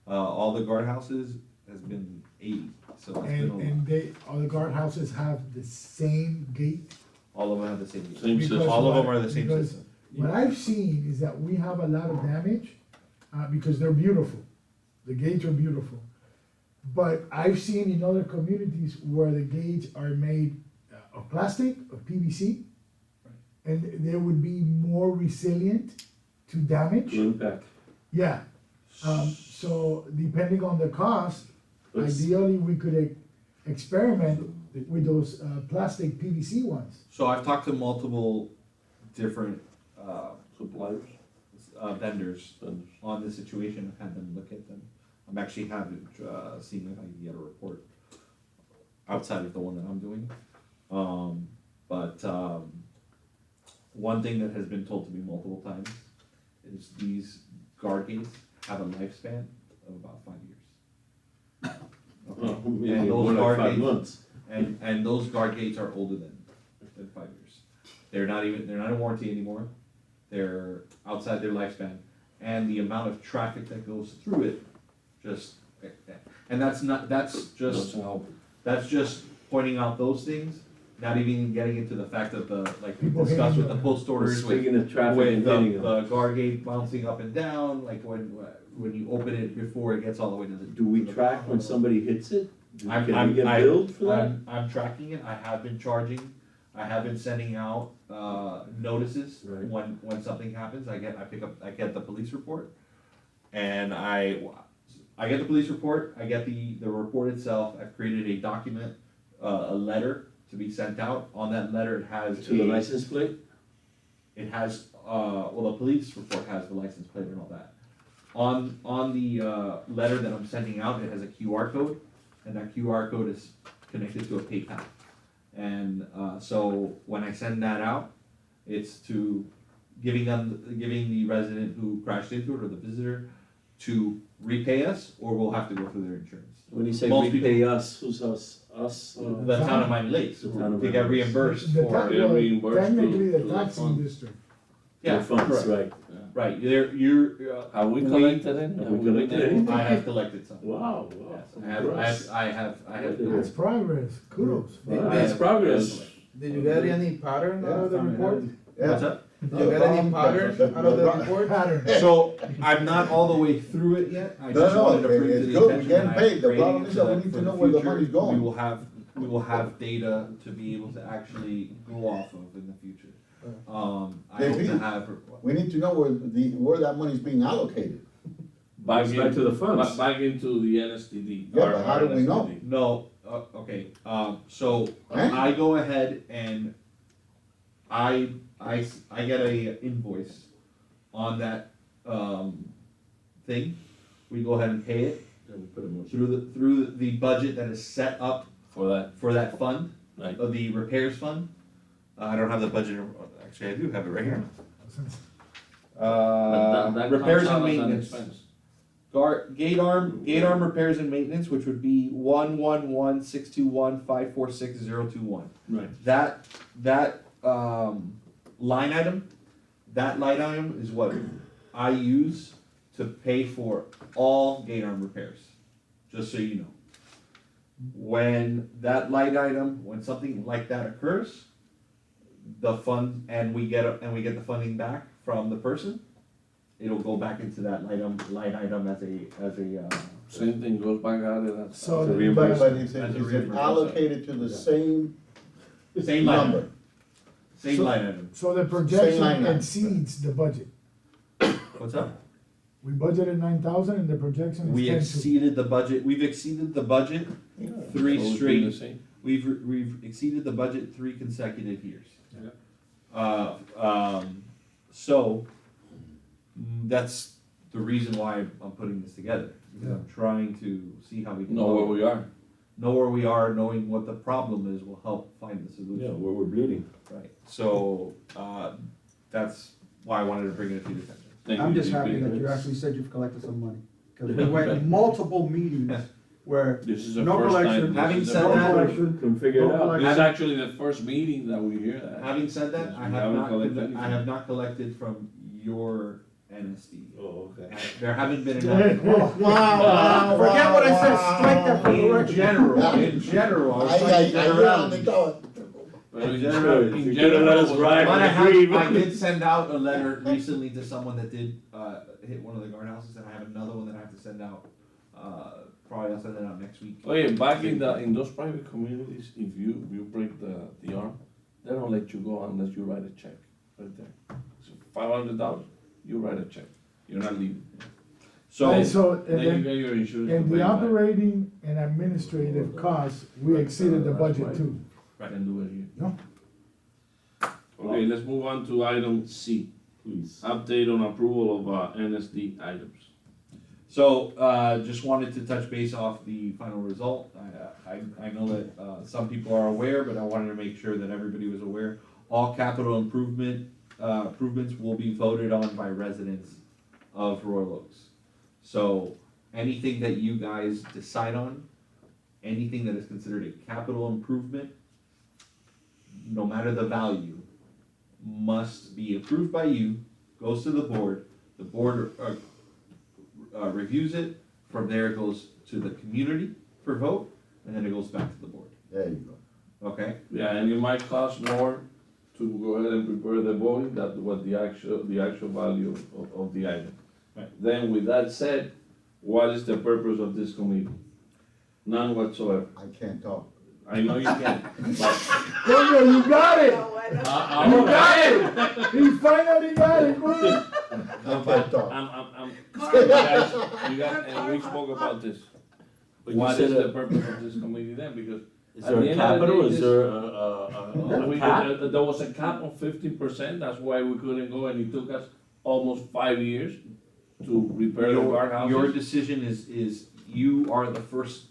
all the guardhouses has been 80, so it's been a lot. And all the guardhouses have the same gate? All of them have the same. Same Because system. All of them what- are the same because system. What I've seen is that we have a lot of damage, because they're beautiful. The gates are beautiful. But I've seen in other communities where the gates are made of plastic, of PVC, and they would be more resilient to damage. To impact. Yeah, so depending on the cost, Let's- ideally, we could experiment with those plastic PVC ones. So I've talked to multiple different, Suppliers. vendors on this situation, I've had them look at them. I'm actually having, seeing if I can get a report outside of the one that I'm doing. One thing that has been told to me multiple times is these guard gates have a lifespan of about 5 years. Okay. Oh, maybe And more those like guard 5 gates, months. and those guard gates are older than 5 years. They're not in warranty anymore. They're outside their lifespan, and the amount of traffic that goes through it, and that's just pointing out those things, not even getting into the fact of like we People discussed hitting with the them. post orders, Speaking of traffic with and hitting them, the guard gate bouncing up and down, like when you open it before it gets all the way to the. do we to the track when somebody hits it? I'm- Can I'm- we get I- billed for that? I'm tracking it, I have been charging I have been sending out, notices Right. when something happens, I get the police report. And I get the police report, I get the report itself, I've created a document, a letter to be sent out. On that letter, it has To the license plate? it has, well, the police report has the license plate and all that. On the, letter that I'm sending out, it has a QR code, and that QR code is connected to a PayPal. And, so when I send that out, it's to giving the resident who crashed into it or the visitor to repay us, or we'll have to go through their insurance. When you say Most repay us, who's us? Us? The town of Miami Lakes, The town of to get Miami. reimbursed The for, tax- Yeah, well, reimbursed technically to the the taxing fund. district. yeah, The funds, correct. right. Right, you're, Have we We- collected any? Have Have we we collected collected any? I have collected some. Wow, wow. Yes, Congrats. I have. That's progress, kudos. Wow, That's progress. Did you get any pattern out of the report? What's Yeah. up? Did you get any pattern out of the report? Pattern. So, I'm not all the way through it yet, I just No, wanted to bring to it's the good. We're attention getting that I'm paid. The creating problem it is so that we that need for to the know where the future, money's going. We will have data to be able to actually go off of in the future. I hope JP, to have. We need to know where that money's being allocated. Back Goes back to the funds. Back into the NSDD. Yeah, our- but how our do we know? NSDD. No, okay, so Huh? I go ahead and I get a invoice on that, thing. We go ahead and pay it Then we put a motion. through the budget that is set up For that, fund, right. the repairs fund. I don't have the budget, actually I do have it right here. But that Repairs comes out and as an maintenance. expense. Gate arm repairs and maintenance, which would be 111-621-546-021. Right. That line item is what I use to pay for all gate arm repairs, just so you know. When that line item, when something like that occurs, the fund, and we get the funding back from the person, it'll go back into that line item as a, Same thing goes back out of that. So It's a the- reimbursement. But is That's a it reimbursement. allocated to the same same line number? item, same So- line item. So the line projection item. exceeds the budget. What's up? We budgeted 9,000 and the projection We is 10 to. exceeded the budget, we've exceeded the budget three Always been straight, the same. we've exceeded the budget 3 consecutive years. Yeah. So, that's the reason why I'm putting this together, because I'm trying to see how we can. Know where we are. Know where we are, knowing what the problem is will help find the Yeah, solution. where we're bleeding. Right, so, that's why I wanted to bring it to your attention. Thank I'm you, just happy JP. that you actually said you've collected some money. Cause we went multiple meetings where This is the no first collection. time. Having this is said the no first- that- collection, Couldn't figure it No out. collection. This is actually the first meeting that we hear that. Having said that, Yes, I we have haven't not, collected I anything. have not collected from your NSD. Oh, okay. There haven't been Yeah. enough. Wow, Forget what I said, strike that from the In record. general, in general, I was trying to get around it. But in General- general, If you could've let us ride But on the cream. I did send out a letter recently to someone that did, hit one of the guardhouses, and I have another one that I have to send out, probably I'll send it out next week. Oh yeah, back in those private communities, if you break the arm, they don't let you go unless you write a check, right there. So $500, you write a check, you're not leaving. And So, so, Then and you then, get your insurance. to in pay the back. operating and administrative costs, we exceeded the That's budget right. too. Can do it here. No. Okay, let's move on to item C, Please. update on approval of NSD items. so, just wanted to touch base off the final result. I know that, some people are aware, but I wanted to make sure that everybody was aware. All capital improvements will be voted on by residents of Royal Oaks. So, anything that you guys decide on, anything that is considered a capital improvement, no matter the value, must be approved by you, goes to the board reviews it, from there it goes to the community for vote, and then it goes back to the board, There you go. okay? Yeah, and it might cost more to go ahead and prepare the voting than what the actual value of the item. Right. Then with that said, what is the purpose of this committee? None whatsoever. I can't talk. I know you can, but Julio, you got it! No, I don't. You got it! He finally got it, Julio. No, Okay, but talk. you guys, and we spoke about this. But you What said is the that- purpose of this committee then? Because Is at there the a end of the capital, day, is this- there we a cap? there was a cap of 15%, that's why we couldn't go, and it took us almost 5 years to repair the guardhouses. Your decision is you are the first,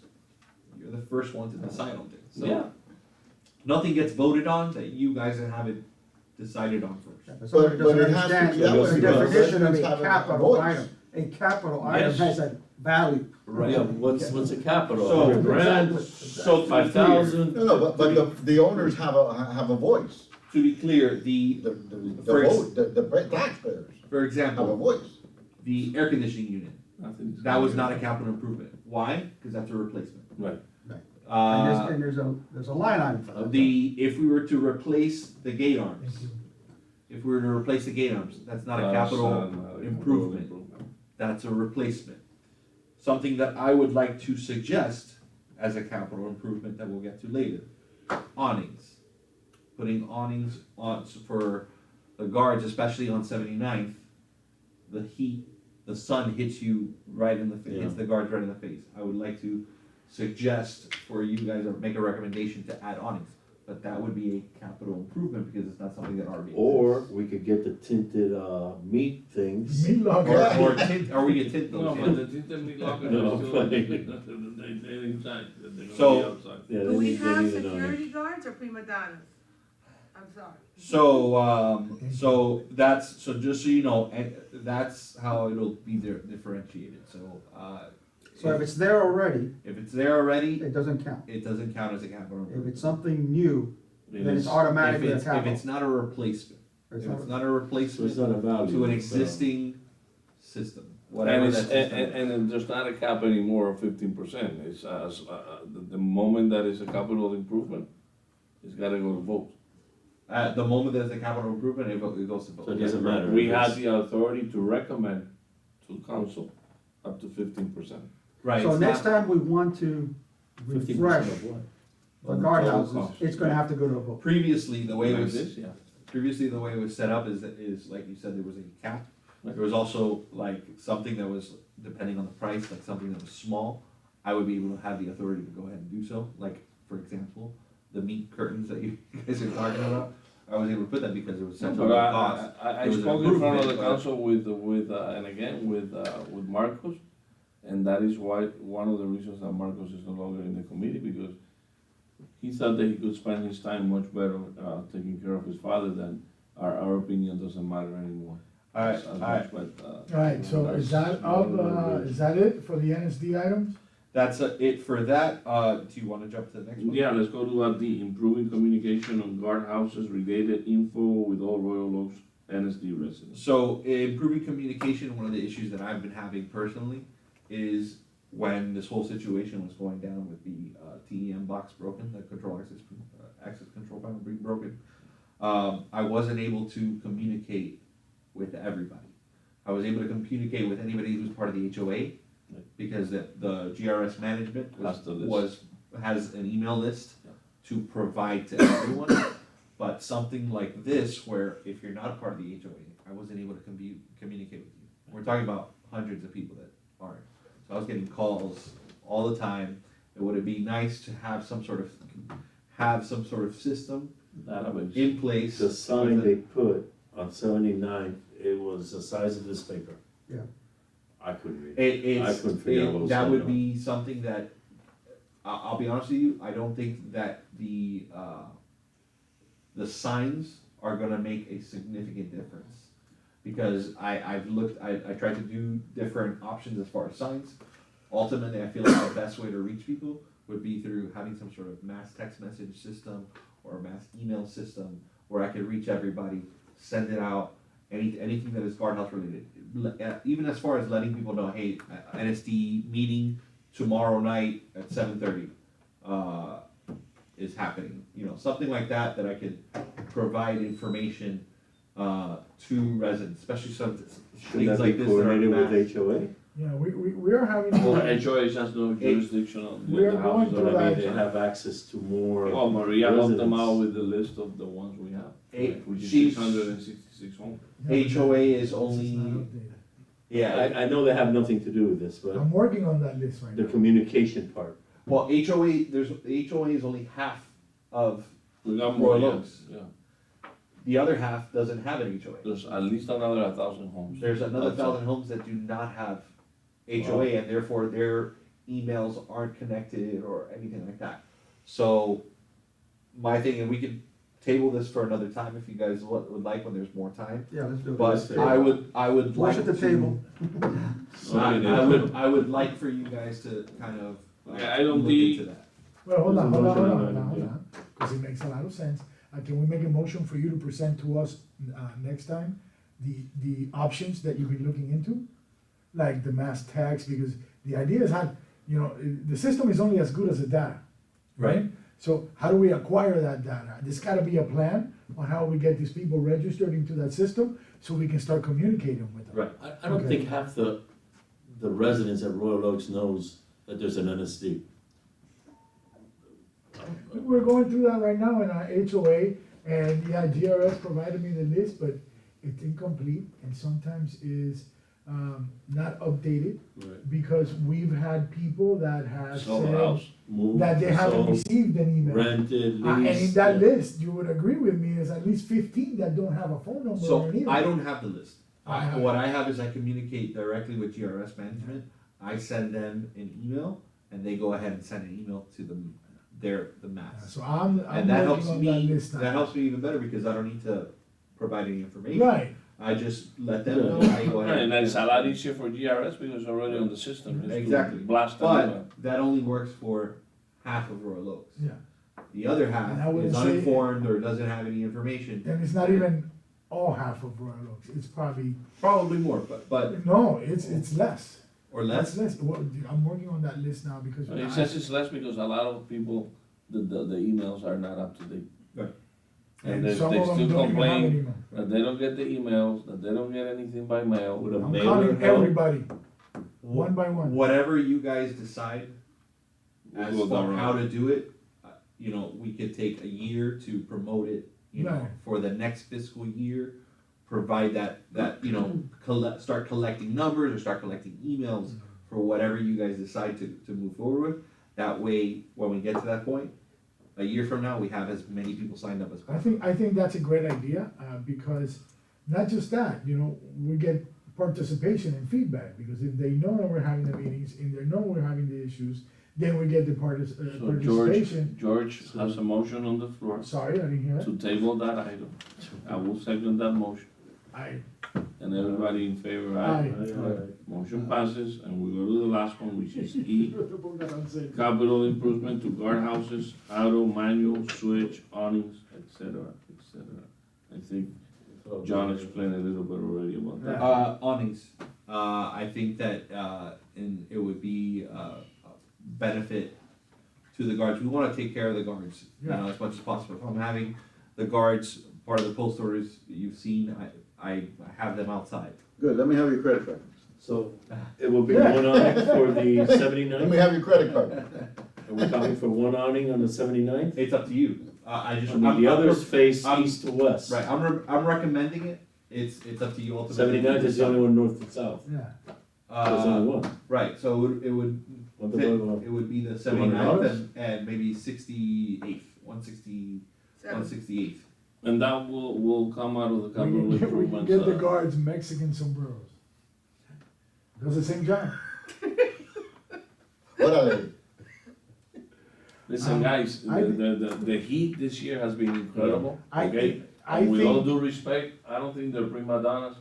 you're the first one to decide on things. So Yeah, nothing gets voted on that you guys haven't decided on first. But somebody But doesn't it has to understand be that way the because definition of residents a have a capital voice. item. A capital item Yes. has a value. Yeah, what's a capital? So- 100 grand, So to be 5,000? No, but the owners have a voice. To be clear, the The For ex- vote, the taxpayers for have a example, voice. the air conditioning unit, nothing. is that was gonna not a be- capital improvement. Why? Because that's a replacement. Right. And there's a line item for that. If we were to replace the gate arms, Thank you. if we were to replace the gate arms, that's not a That's, capital not a capital improvement. That's a replacement. Something that I would like to suggest as a capital improvement that we'll get to later, awnings. Putting awnings on, for the guards, especially on 79th, the heat, the sun hits you right in the face, hits Yeah. the guards right in the face. I would like to suggest for you guys or make a recommendation to add awnings, but that would be a capital improvement because it's not something that already Or exists. we could get the tinted, meat things. Meat locker. Or we get tint No, those, but yeah. the tinted meat lockers No, are still, but- they inside, they're gonna be So- outside. Yeah, Do they we need, they have need it on there. security guards or prima donnas? I'm sorry. So that's, so just so you know, that's how it'll be differentiated, so, So if it's there already, if it's there already, it doesn't count. it doesn't count as a capital If improvement. it's something new, It then it's is- automatically a If capital. it's not a replacement, It's if not- it's not a So replacement it's not a value. to an so- existing system, And whatever it's, that system is. and there's not a cap anymore of 15%, it's, the moment that is a capital improvement, it's gotta go to vote. At the moment there's a capital improvement, it goes to vote. So it doesn't matter. We if have it's- the authority to recommend to council up to 15%. Right, So it's next not, time we want to 15% refresh of what? the On the guardhouses, total cost. it's gonna have to go to a vote. previously, the way it Like was, this, yeah. previously the way it was set up is like you said, there was a cap. There was also like something that was, depending on the price, like something that was small, I would be able to have the authority to go ahead and do so, like, for example, the meat curtains that you guys are talking about, I was able to put that because it was such a But low I cost. It was an spoke in front of the improvement, but- council with, and again, with Marcos, and that is why, one of the reasons that Marcos is no longer in the committee, because he thought that he could spend his time much better, taking care of his father than, our opinion doesn't matter anymore. As much, but, Alright, so is that is that it for the NSD items? That's it for that, do you wanna jump to the next one? Yeah, let's go to D, improving communication on guardhouses related info with all Royal Oaks NSD residents. So improving communication, one of the issues that I've been having personally is when this whole situation was going down with the TEM box broken, the control access control panel being broken. I wasn't able to communicate with everybody. I was able to communicate with anybody who's part of the HOA, because the GRS management Has the list. has an email list Yeah. to provide to everyone. But something like this, where if you're not a part of the HOA, I wasn't able to communicate with you. We're talking about hundreds of people that aren't. So I was getting calls all the time. Would it be nice to have some sort of system Database. in place? The sign with they put on 79, it was the size of this paper. Yeah. I couldn't read. It's, I couldn't figure out what was that going would on. be something that, I'll be honest with you, I don't think that the signs are gonna make a significant difference. Because I tried to do different options as far as signs. Ultimately, I feel like the best way to reach people would be through having some sort of mass text message system or a mass email system where I could reach everybody, send it out, anything that is guardhouse related. Even as far as letting people know, hey, NSD meeting tomorrow night at 7:30 is happening. You know, something like that I could provide information to residents, especially some Should things that like be this that are coordinated mass. with HOA? Yeah, we are having. Well, HOH has no jurisdiction on We are the going houses. through But I mean, that. they have access to more. Well, Maria helped them residents. out with the list of the ones we have, which is she's- 666 homes. HOA is It's not only, updated. yeah, I know they have nothing to do with this, but I'm working on that list right the now. communication part. well, HOA, HOA is only half of, We got more, Royal yeah, Oaks. yeah. the other half doesn't have an HOA. There's at least another 1,000 homes. There's another outside. 1,000 homes that do not have HOA, and therefore their emails aren't connected or anything like that. So, my thing, and we could table this for another time if you guys would like, when there's more time. Yeah, let's do it. But I would like Push at the to- table. I would like for you guys to kind of Yeah, I don't look think- into that. Well, hold on, There's a motion on hold that, on, yeah. because it makes a lot of sense. Can we make a motion for you to present to us, next time, the options that you've been looking into? Like the mass tax, because the idea is how, the system is only as good as the data, right? So how do we acquire that data? There's gotta be a plan on how we get these people registered into that system, so we can start communicating with them. Right. I don't Okay. think half the residents at Royal Oaks knows that there's an NSD. We're going through that right now in our HOA, and yeah, GRS provided me the list, but it's incomplete and sometimes is, not updated, Right. because we've had people that have Sold the said house. Moved, that they haven't sold, received an email. rented, And in leased. that yeah. list, you would agree with me, is at least 15 that don't have a phone number or So an email. I don't have the list. I have- What I have is I communicate directly with GRS management. I send them an email, and they go ahead and send an email to the Yeah, mass. So I'm And that helps working on that me, list now. that helps me even better because I don't need to provide any information. Right, I just let them Yeah. know, hey, go ahead. And it's a lot easier for GRS because it's already on the system. Just to Exactly. Blast them. But that only works for half of Royal Oaks. yeah, The other And I half wouldn't is say- uninformed or doesn't have any information. and it's not even all half of Royal Oaks, it's probably, Probably more, but, no, it's less. or less. It's less. Well, I'm working on that list now because. It says it's less because a lot of people, the emails are not up to date. Right. And they some still of them don't even have complain an email. that they don't get the emails, that they don't get anything by mail. Would a I'm mailer calling help? everybody, one by one. Whatever you guys decide as We'll go for around. how to do it, we could take a year to promote it, Right. for the next fiscal year. Provide that, start collecting numbers or start collecting emails for whatever you guys decide to move forward with. That way, when we get to that point, a year from now, we have as many people signed up as possible. I think that's a great idea, because not just that, we get participation and feedback, because if they know that we're having the meetings, and they know we're having the issues, then we get the So participation. George has a motion on the floor Sorry, I didn't hear that. to table that item. I will second that motion. I, And everybody in favor, Aye. aye? Motion passes, and we go to the last one, which is E. Capital improvement to guardhouses, auto, manual, switch, awnings, etc., etc. I think John explained a little bit already about that. Awnings, I think that, and it would be, a benefit to the guards. We wanna take care of the guards, as much as possible. If I'm having the guards, part of the post orders you've seen, I have them outside. Good, let me have your credit card. So it will be one awning for the Let me 79th? have your credit card. Are we talking for one awning on the 79th? It's up to you. I just. I mean, the others face I'm- east to west. Right, I'm recommending it. It's up to you ultimately. 79th is the only one north and south. yeah, There's only one. Right, so it would What fit, about, it would be the $200? 79th and maybe 68th, 168th. And that will come out of the we capital can improvements. get the guards Mexican sombreros. Does the same job. Órale. Listen, guys, I- the heat this year has been incredible, okay? I And with all think, due respect, I don't think they're prima donnas,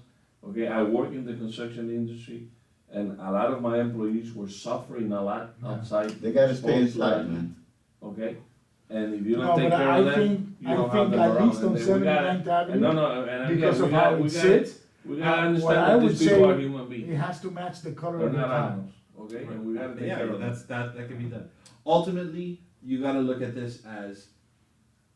okay? I work in the construction industry, and a lot of my employees were suffering a lot Yeah. outside. They gotta stay exposed to inside, that man. heat, Okay? And if you no, don't take but care I of them, think, you I don't have think them at around. least on And we gotta- 79th and Avenue, no, and because again, of how it sits, we gotta what understand I that would these people are say, human beings. it has to match the color They're of the not tile. animals, okay? And we gotta take Yeah, care of them. that can be done. Ultimately, you gotta look at this as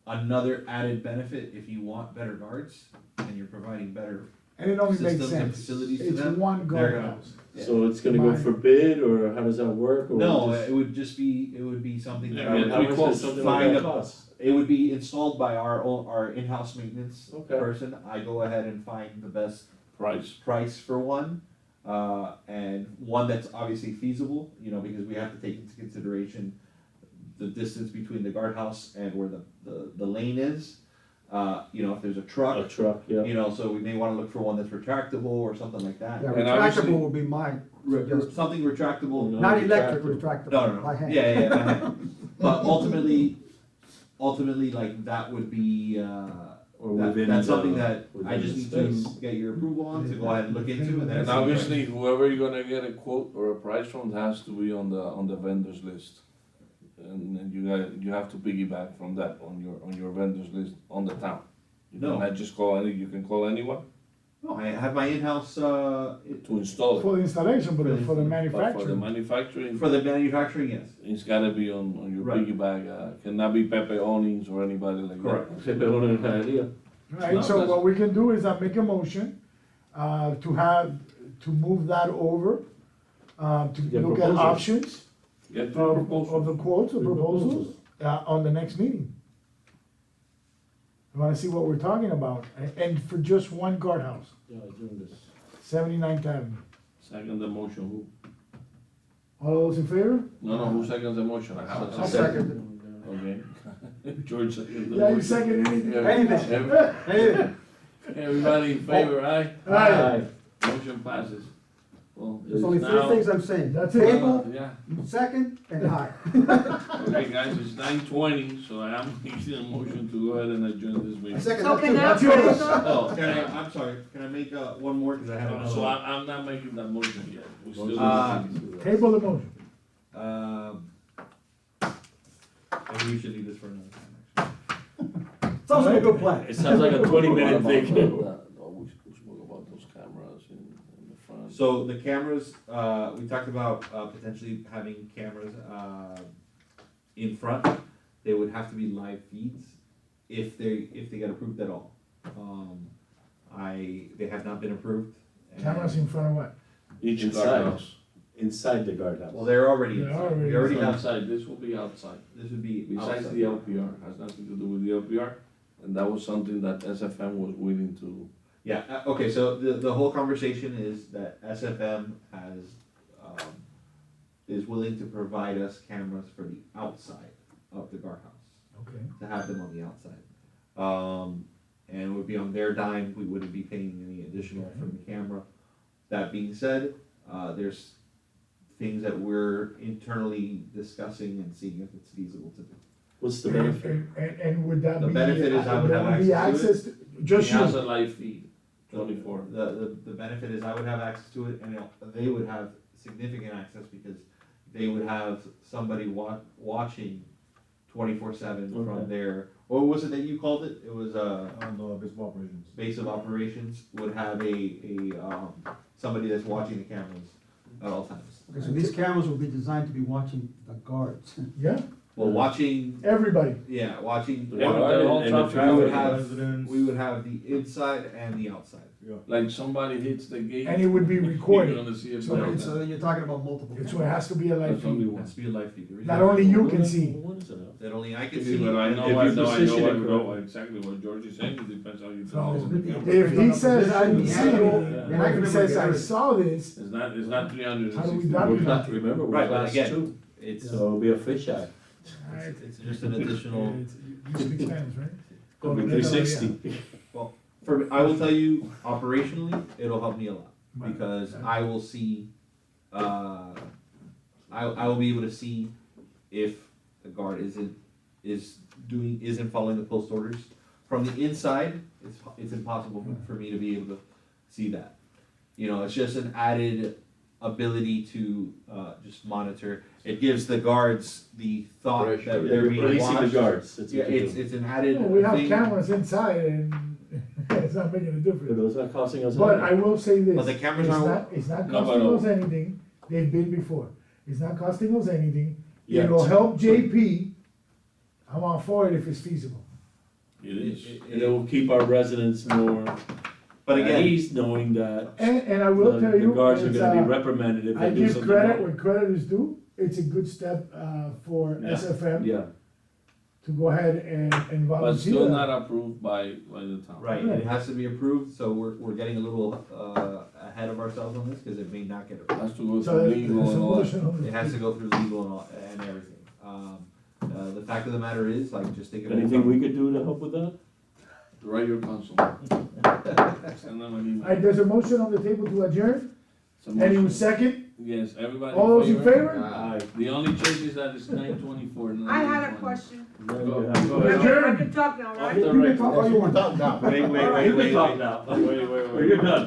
another added benefit if you want better guards and you're providing better And it only makes systems and sense. facilities to It's them, one they're guardhouse. So it's gonna go for bid, or how does that work? Or No, just- it would just be, it would be something that Yeah, I would, How much quotes. does something Find like a- that cost? it would be installed by our in-house maintenance Okay. person. I go ahead and find the best price for one, and one that's obviously feasible, you know, because we have to take into consideration the distance between the guardhouse and where the lane is. You know, if there's a A truck, truck, yeah. you know, so we may wanna look for one that's retractable or something like that. Yeah, And obviously- retractable would be mine, Something retractable. No. not electric, retractable. retractable, No, no, by no, hand. yeah, by hand. But ultimately, like, that would be, Or within that's something the- that I within just the need to space. get your approval on to go ahead and look into, and then. And see obviously, whoever you're gonna get a quote or a price from has to be on the vendors list. And then you have to piggyback from that on your vendors list on the town. You No. cannot just you can call anyone No, I have my in-house, to install it. For the installation, but for the But for the manufacturing. manufacturing, for the manufacturing, yes. it's gotta be on your Right. piggyback, cannot be Pepe Awnings or anybody like that. Correct. Se pegó en el día. Right, No, so that's- what we can do is make a motion, to move that over, to Get look at proposals. options Get the of proposal. the quotes or proposals, on the next meeting. You wanna see what we're talking about, and for just one guardhouse, Yeah, doing this. 79th Avenue. Second the motion, who? All those in favor? No, who seconds the motion? I have I'll a second Okay. George seconds the Yeah, you motion. second anything? Anything. Every- Hey, Everybody in favor, aye? Aye. Motion passes. Well, there's it's only three now- things I'm saying. That's it. Table, Yeah, second, and aye. okay, guys, it's 9:20, so I am making a motion to go ahead and adjourn this meeting. Second, So that can too. I, That's yours. Oh, I'm sorry, can I make, one more, cause I had another. So I'm not making that motion yet. We still. Table the motion. Maybe we should leave this for another time, actually. Sounds like a good plan. It sounds like a 20-minute thing. We spoke about those cameras in the front. So the cameras, we talked about, potentially having cameras, in front. They would have to be live feeds if they get approved at all. They have not been approved. and- Cameras in front of what? Each Inside. guardhouse. Inside the guardhouse. Well, they're already They're inside. already We already have, Outside, this will be outside. this would be Besides outside. the LPR, has nothing to do with the LPR, and that was something that SFM was willing to. Yeah, okay, so the whole conversation is that SFM is willing to provide us cameras for the outside of the guardhouse, Okay. to have them on the outside. And it would be on their dime, we wouldn't be paying any additional for the camera. That being said, there's things that we're internally discussing and seeing if it's feasible to do. What's the benefit? And would that be? The benefit is I would there have be access access just He has you? a live feed, 24. The benefit is I would have access to it, and they would have significant access because they would have somebody watching 24/7 from Okay. their, what was it that you called it? It was, On the baseball operations. base of operations would have somebody that's watching the cameras at all times. Okay, so these cameras will be designed to be watching the guards. Yeah, Well, watching, everybody. yeah, watching, The Yeah, guard they're all and the traffic we would traffic. have, Residents. we would have the inside and the outside. Yeah. Like somebody hits the gate. And it would be You're recorded, gonna see it. So like it's, So that. then you're talking about multiple so it cameras. has to be a live That's only feed. one. Has to be a live feed. Not only you can see. What is it? That only I can If see. you- but I and know, if I you know, I position know, it I know correctly. exactly what George is saying, it depends how you. So, turn it on the camera. If he says, I didn't see Yeah. it, Yeah. and if he says, I saw this, It's not 360. How do we We're document not, remember, we're Right, but class again, 2, It's, so it'll be a fisheye. it's just an additional, You speak Spanish, right? It'll be 360. I will tell you, operationally, it'll help me a lot, because I will see, I will be able to see if the guard isn't following the post orders. From the inside, it's impossible for me to be able to see that. You know, it's just an added ability to, just monitor. It gives the guards the thought that Yeah, they're you're being policing the watched. guards, that's Yeah, what you it's do. an added Well, we have thing. cameras inside and it's not making a But difference. those are costing us. But I will say this. But the cameras it's aren't- not, it's not No, but costing no. us anything, they've been before. It's not costing us anything, Yet. it'll help JP, I'm all for it if it's feasible. It is. And it will keep our residents more But At again, least knowing that And I will tell the you, guards are it's, gonna be reprimanded if I they do give something credit wrong. where credit is due. It's a good step, for Yeah. SFM Yeah, to go ahead and But volunteer. still not approved by the town. right, it has to be approved, so we're getting a little, ahead of ourselves on this, cause it may not get approved. Has to go So through there's legal a and all that. motion on the It has to go through legal and all, and everything. The fact of the matter is, like, just think of it. anything we could do to help with that? Write your counsel. Send them an email. Alright, there's a motion on the table to adjourn. It's a Anyone motion. second? Yes, everybody All those in favor? Ah. The only change is that it's 9:24. I had a question. Go Go ahead. ahead. I can talk now, right? Off the You can record. talk all you want. Talk now. Wait, wait, You wait, can wait, talk wait. now. Wait, wait, wait. You're done.